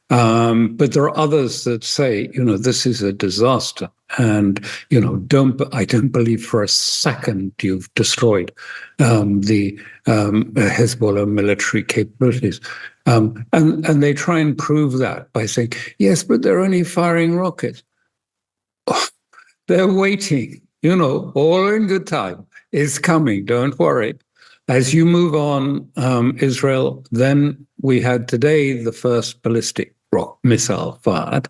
But there are others that say, this is a disaster, and I don't believe for a second you've destroyed the Hezbollah military capabilities, and they try and prove that by saying, yes, but they're only firing rockets. Oh, they're waiting. All in good time. It's coming. Don't worry. As you move on, Israel, then we had today the first ballistic rock missile fired.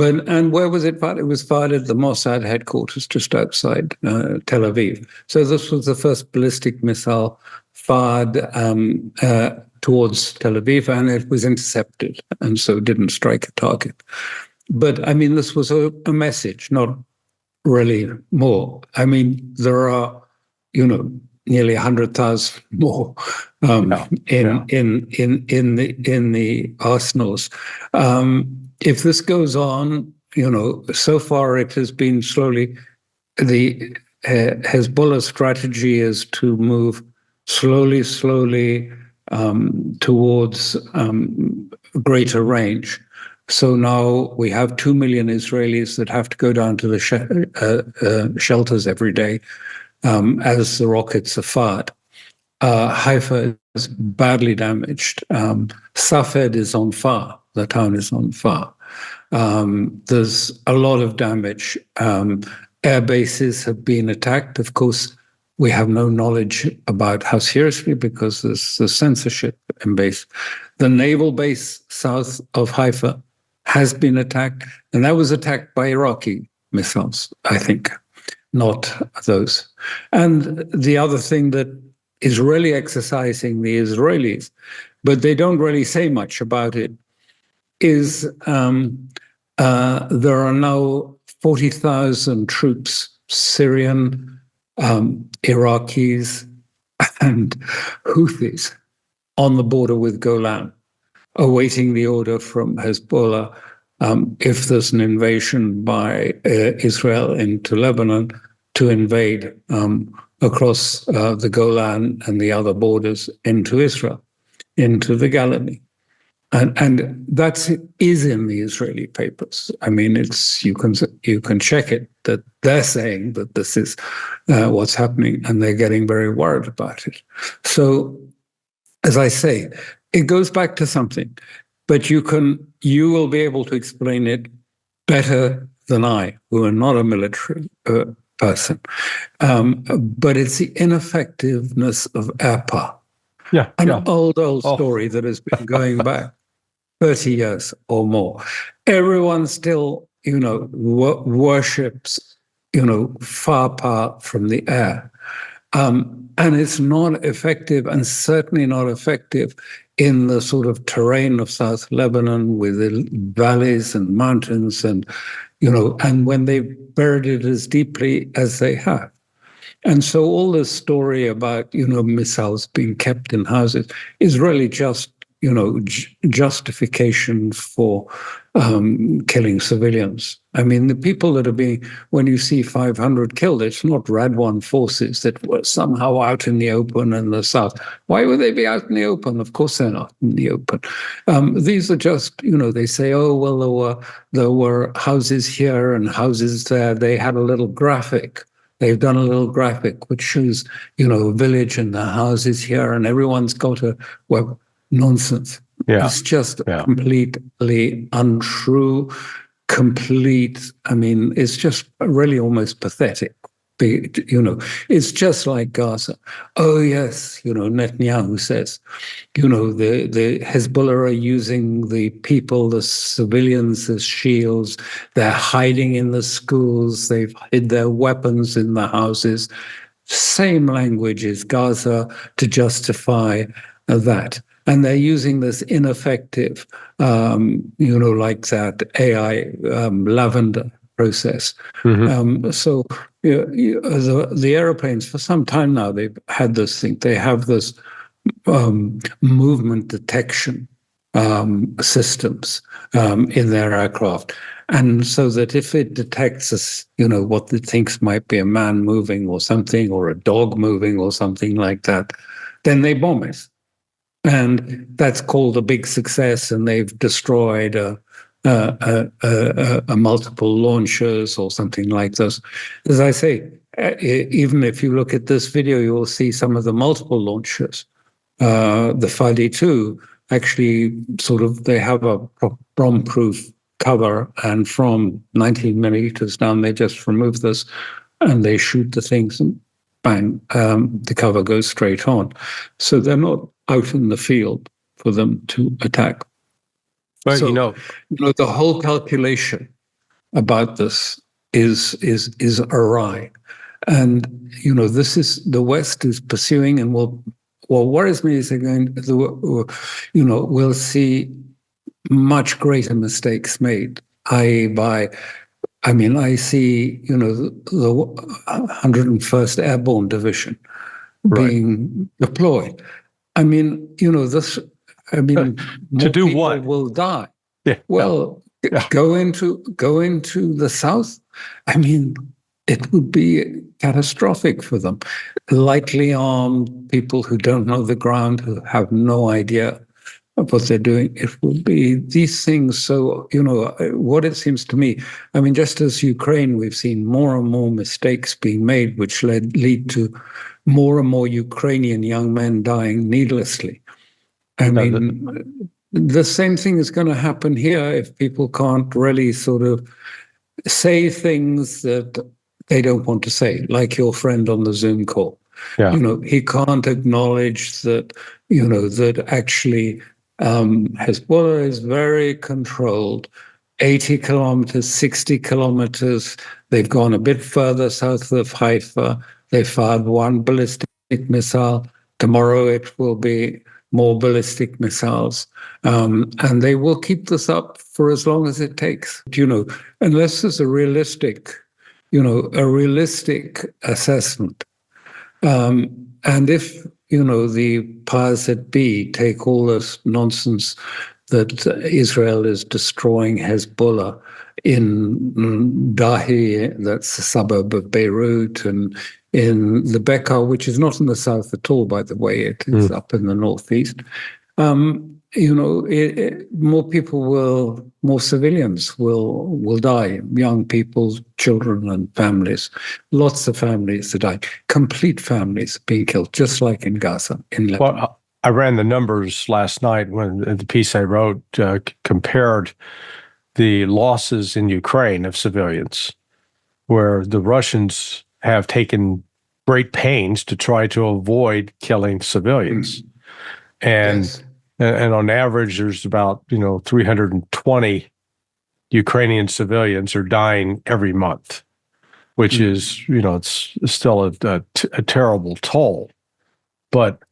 And where was it fired? It was fired at the Mossad headquarters just outside Tel Aviv. So this was the first ballistic missile fired towards Tel Aviv, and it was intercepted, and so didn't strike a target. But I mean, this was a message, not really more. I mean, there are, nearly 100,000 more in the arsenals. If this goes on, so far it has been slowly. The Hezbollah strategy is to move slowly towards greater range. So now we have 2 million Israelis that have to go down to the shelters every day as the rockets are fired. Haifa is badly damaged. Safed is on fire. The town is on fire. There's a lot of damage. Air bases have been attacked. Of course, we have no knowledge about how seriously because there's censorship in base. The naval base south of Haifa has been attacked, and that was attacked by Iraqi missiles, I think, not those. And the other thing that is really exercising the Israelis, but they don't really say much about it, is there are now 40,000 troops, Syrian, Iraqis, and Houthis on the border with Golan, awaiting the order from Hezbollah if there's an invasion by Israel into Lebanon to invade across the Golan and the other borders into Israel, into the Galilee. And that is in the Israeli papers. I mean, you can check it that they're saying that this is what's happening, and they're getting very worried about it. So, as I say, it goes back to something, but you will be able to explain it better than I, who am not a military person. But it's the ineffectiveness of air power. An old story that has been going back 30 years or more. Everyone still, worships, firepower from the air. And it's not effective, and certainly not effective in the sort of terrain of South Lebanon with the valleys and mountains and when they've buried it as deeply as they have. And so all this story about, missiles being kept in houses is really just, justification for killing civilians. I mean, the people that are when you see 500 killed, it's not Radwan forces that were somehow out in the open in the south. Why would they be out in the open? Of course they're not in the open. These are just, they say, oh, well, there were houses here and houses there. They had a little graphic. They've done a little graphic which shows, a village and the houses here, and everyone's got nonsense. Yeah. It's just completely untrue, it's just really almost pathetic It's just like Gaza. Oh, yes, Netanyahu says, the Hezbollah are using the people, the civilians, as shields. They're hiding in the schools. They've hid their weapons in the houses. Same language as Gaza to justify that. And they're using this ineffective, like that AI lavender process. So the airplanes, for some time now, they've had this thing. They have this movement detection systems in their aircraft. And so that if it detects what it thinks might be a man moving or something, or a dog moving or something like that, then they bomb it. And that's called a big success, and they've destroyed a multiple launchers or something like this. As I say, even if you look at this video, you will see some of the multiple launchers. The Fadi-2 actually they have a bomb-proof cover, and from 19 millimeters down, they just remove this and they shoot the things, and bang, the cover goes straight on. So they're not out in the field for them to attack. But so, the whole calculation about this is awry, and this is the West is pursuing, and what worries me is we'll see much greater mistakes made. I see the 101st Airborne Division being deployed. To do what? Will die. Yeah. Well, go into the south. It would be catastrophic for them. Lightly armed people who don't know the ground, who have no idea of what they're doing. It will be these things. So, what it seems to me, just as Ukraine, we've seen more and more mistakes being made, which lead to more and more Ukrainian young men dying needlessly. The same thing is going to happen here if people can't really say things that they don't want to say, like your friend on the Zoom call. Yeah. He can't acknowledge that, that actually Hezbollah is very controlled, 80 kilometers, 60 kilometers. They've gone a bit further south of Haifa. They fired one ballistic missile. Tomorrow it will be more ballistic missiles. And they will keep this up for as long as it takes. Unless there's a realistic assessment. And if, the powers that be take all this nonsense that Israel is destroying Hezbollah in Dahi, that's a suburb of Beirut, and in the Bekaa, which is not in the south at all, by the way, it is up in the northeast. More civilians will die, young people, children and families. Lots of families that die, complete families being killed, just like in Gaza, in Lebanon. Well, I ran the numbers last night when the piece I wrote compared the losses in Ukraine of civilians, where the Russians have taken great pains to try to avoid killing civilians. And Yes. And on average, there's about 320 Ukrainian civilians are dying every month, which is it's still a terrible toll. But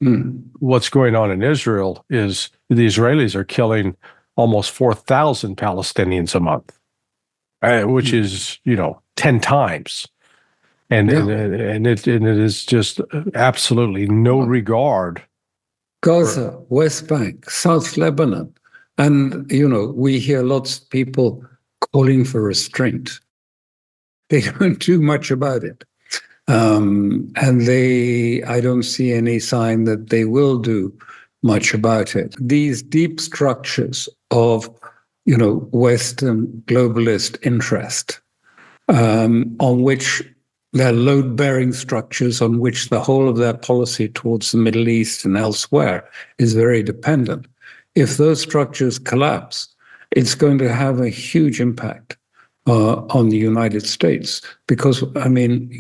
what's going on in Israel is the Israelis are killing almost 4,000 Palestinians a month, which is 10 times, and it is just absolutely no regard. Gaza, West Bank, South Lebanon. And, we hear lots of people calling for restraint. They don't do much about it. And I don't see any sign that they will do much about it. These deep structures of, Western globalist interest, on which they're load-bearing structures on which the whole of their policy towards the Middle East and elsewhere is very dependent. If those structures collapse, it's going to have a huge impact on the United States, because I mean,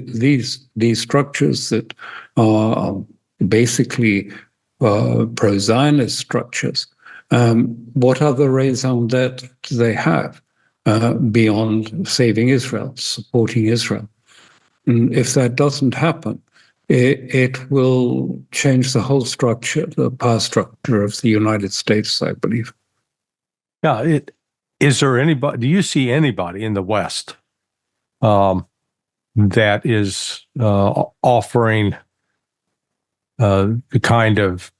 these structures that are basically pro-Zionist structures. What other raison d'être do they have beyond saving Israel, supporting Israel? And if that doesn't happen, it will change the whole structure, the power structure of the United States, I believe. Yeah. Is there anybody, do you see anybody in the West that is offering the kind of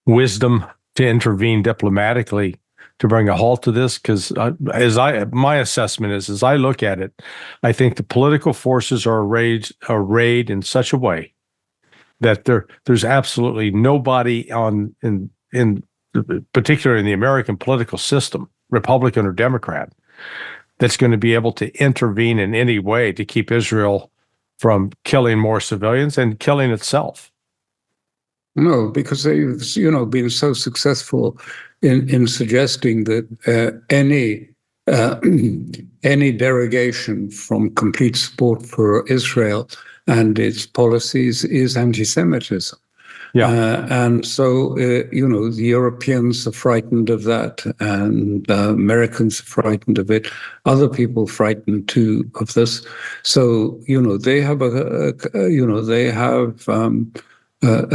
wisdom to intervene diplomatically to bring a halt to this? Because my assessment is, as I look at it, I think the political forces are arrayed in such a way that there's absolutely nobody in particularly in the American political system, Republican or Democrat, that's going to be able to intervene in any way to keep Israel from killing more civilians and killing itself. No, because they've been so successful in suggesting that any derogation from complete support for Israel and its policies is anti-Semitism. Yeah. And so, the Europeans are frightened of that, and Americans are frightened of it. Other people frightened too of this. So, they have a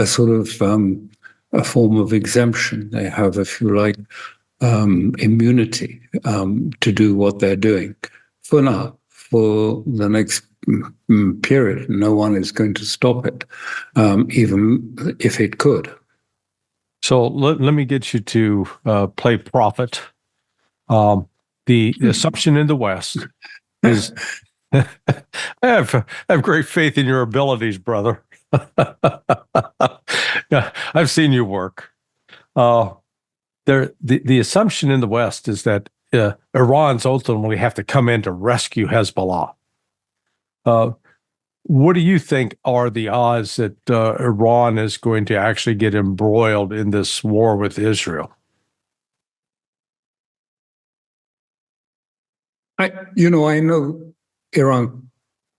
sort of a form of exemption. They have, if you like, immunity to do what they're doing for now, for the next period. No one is going to stop it, even if it could. So let me get you to play prophet. The assumption in the West is, I have great faith in your abilities, brother. Yeah, I've seen you work. The assumption in the West is that Iran's ultimately have to come in to rescue Hezbollah. What do you think are the odds that Iran is going to actually get embroiled in this war with Israel? I know Iran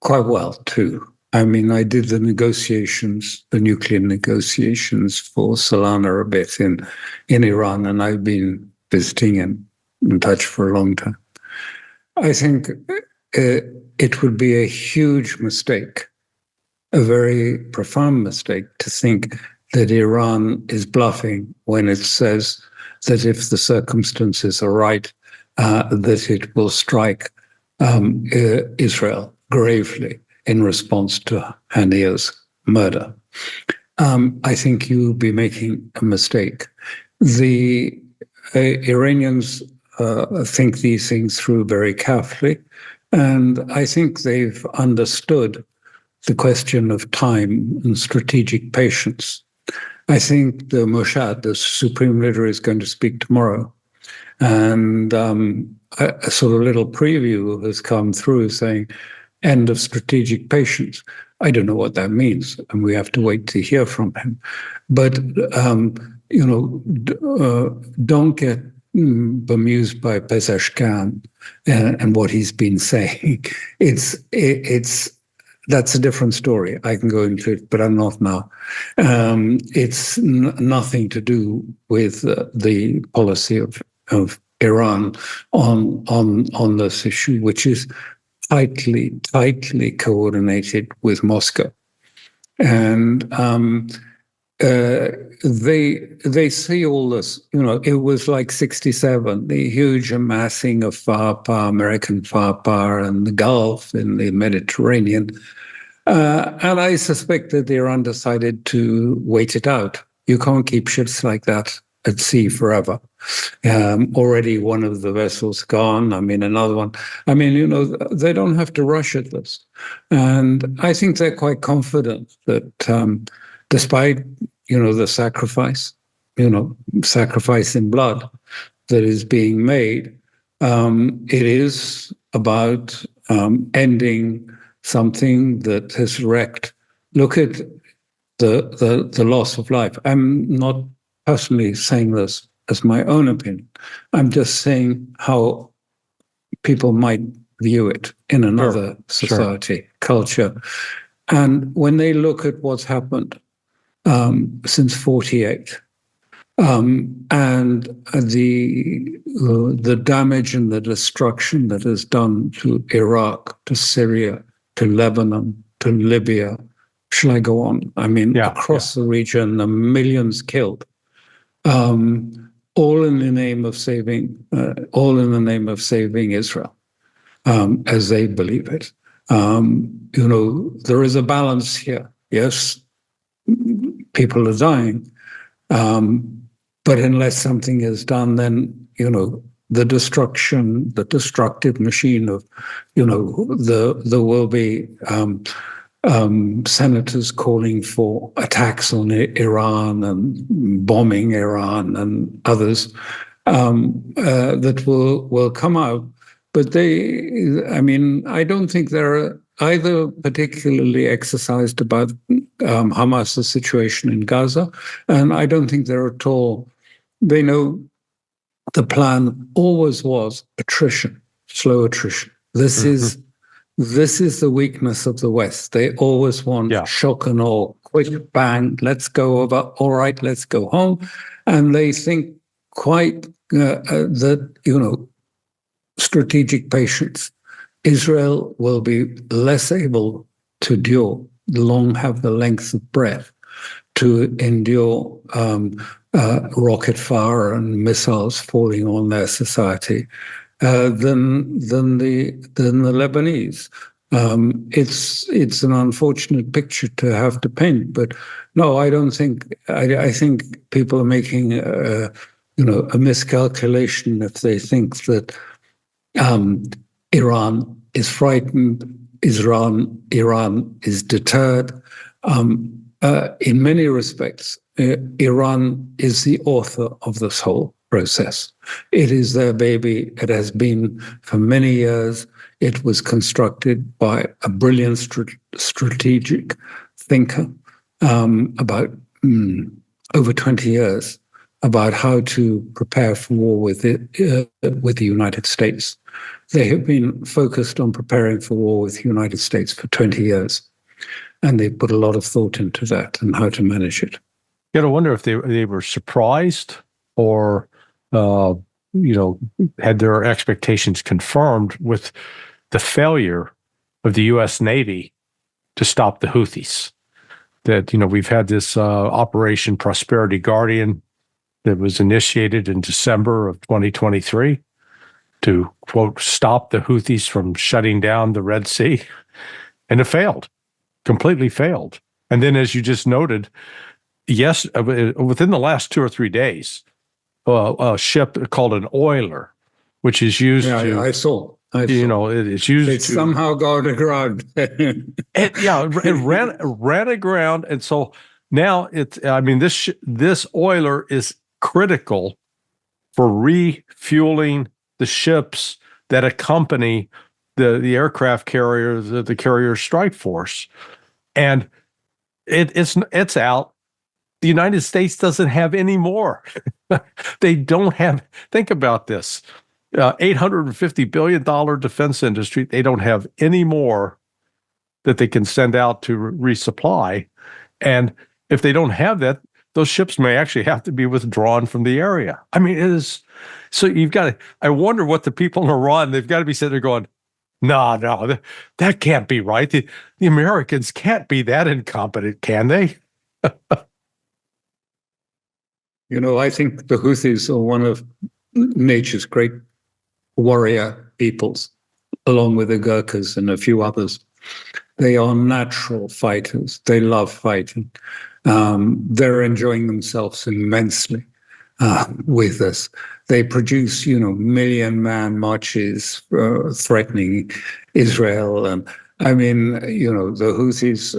quite well too. I mean, I did the nuclear negotiations for Solana a bit in Iran, and I've been visiting and in touch for a long time. I think it would be a huge mistake, a very profound mistake, to think that Iran is bluffing when it says that if the circumstances are right, that it will strike Israel gravely in response to Haniyeh's murder. I think you would be making a mistake. The Iranians think these things through very carefully, and I think they've understood the question of time and strategic patience. I think the Mossad, the supreme leader, is going to speak tomorrow, and a sort of little preview has come through saying, end of strategic patience. I don't know what that means, and we have to wait to hear from him. But, don't get bemused by Pezeshkian and what he's been saying. That's a different story. I can go into it, but I'm not now. It's nothing to do with the policy of Iran on this issue, which is tightly coordinated with Moscow. And they see all this. It was like 1967, the huge amassing of firepower, American firepower in the Gulf, in the Mediterranean. And I suspect that Iran decided to wait it out. You can't keep ships like that at sea forever. Already one of the vessels gone. I mean, another one. I mean, they don't have to rush at this. And I think they're quite confident that despite, the sacrifice in blood that is being made, it is about ending something that has wrecked. Look at the loss of life. I'm not personally saying this as my own opinion. I'm just saying how people might view it in another society, culture. And when they look at what's happened since 48, and the damage and the destruction that is done to Iraq, to Syria, to Lebanon, to Libya, shall I go on? I mean, across the region, the millions killed, all in the name of saving Israel, as they believe it. There is a balance here. Yes, people are dying, but unless something is done, then the destructive machine of there will be senators calling for attacks on Iran and bombing Iran and others that will come out. But I don't think they're either particularly exercised about Hamas's situation in Gaza, and I don't think they're at all. They know the plan always was attrition, slow attrition. This is the weakness of the West. They always want shock and awe, quick bang, let's go over, all right, let's go home. And they think quite that, strategic patience. Israel will be less able to have the length of breath to endure rocket fire and missiles falling on their society than the Lebanese. It's an unfortunate picture to have to paint, but no, I don't think. I think people are making a miscalculation if they think that Iran is frightened, Iran is deterred. In many respects, Iran is the author of this whole process. It is their baby. It has been for many years. It was constructed by a brilliant strategic thinker about over 20 years about how to prepare for war with the United States. They have been focused on preparing for war with the United States for 20 years, and they put a lot of thought into that and how to manage it. You gotta wonder if they were surprised or, had their expectations confirmed with the failure of the U.S. Navy to stop the Houthis. That, we've had this Operation Prosperity Guardian that was initiated in December of 2023 to, quote, stop the Houthis from shutting down the Red Sea. And it failed, completely failed. And then, as you just noted, within the last 2 or 3 days, a ship called an oiler, which is used to... I saw. It's used it to... somehow got aground. it ran aground. And so now this oiler is critical for refueling the ships that accompany the aircraft carriers, the carrier strike force. And it's out. The United States doesn't have any more. They don't have, think about this, $850 billion defense industry. They don't have any more that they can send out to resupply. And if they don't have that, those ships may actually have to be withdrawn from the area. I mean, it is, so you've got to, I wonder what the people in Iran, they've got to be sitting there going, no, that can't be right. The Americans can't be that incompetent, can they? I think the Houthis are one of nature's great warrior peoples, along with the Gurkhas and a few others. They are natural fighters. They love fighting. They're enjoying themselves immensely with this. They produce, million-man marches threatening Israel, and the Houthis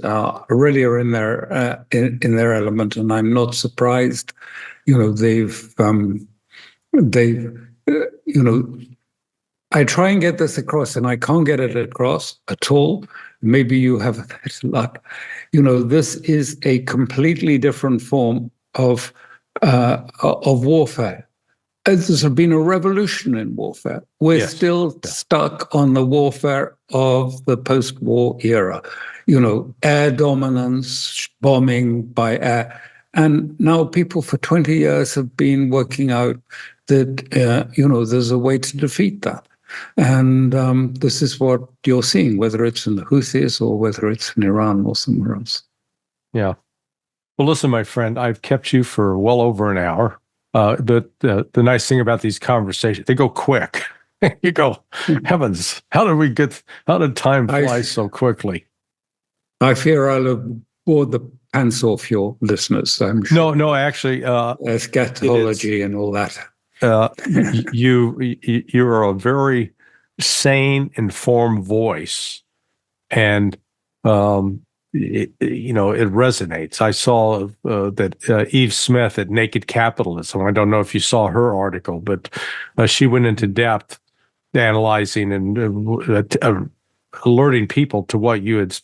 really are in their element, and I'm not surprised. I try and get this across, and I can't get it across at all. Maybe you have better luck. This is a completely different form of warfare. there's been a revolution in warfare. We're Yes. still stuck on the warfare of the post-war era, air dominance, bombing by air. And now people for 20 years have been working out that, there's a way to defeat that. And this is what you're seeing, whether it's in the Houthis or whether it's in Iran or somewhere else. Yeah. Well, listen, my friend, I've kept you for well over an hour. The nice thing about these conversations, they go quick. You go, heavens, how did time fly so quickly? I fear I'll have bored the pants off your listeners. I'm sure. No, actually, eschatology and all that. You're a very sane, informed voice, and it resonates. I saw that Eve Smith at Naked Capitalism. I don't know if you saw her article, but she went into depth analyzing and alerting people to what you had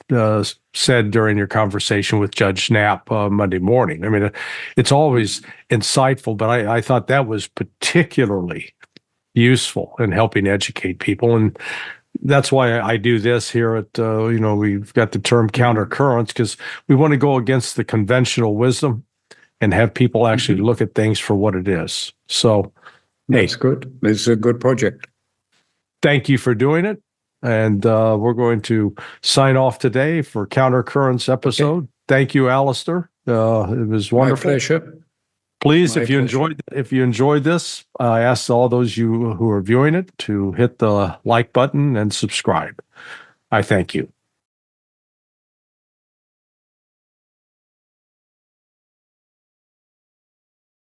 said during your conversation with Judge Knapp Monday morning. I mean, it's always insightful, but I thought that was particularly useful in helping educate people. And that's why I do this here at, we've got the term counter currents, because we want to go against the conventional wisdom and have people actually look at things for what it is. So, that's good. It's a good project. Thank you for doing it. And we're going to sign off today for Counter Currents episode. Okay. Thank you, Alistair. It was wonderful. My pleasure. Please, if you enjoyed this, I ask all those you who are viewing it to hit the like button and subscribe. I thank you.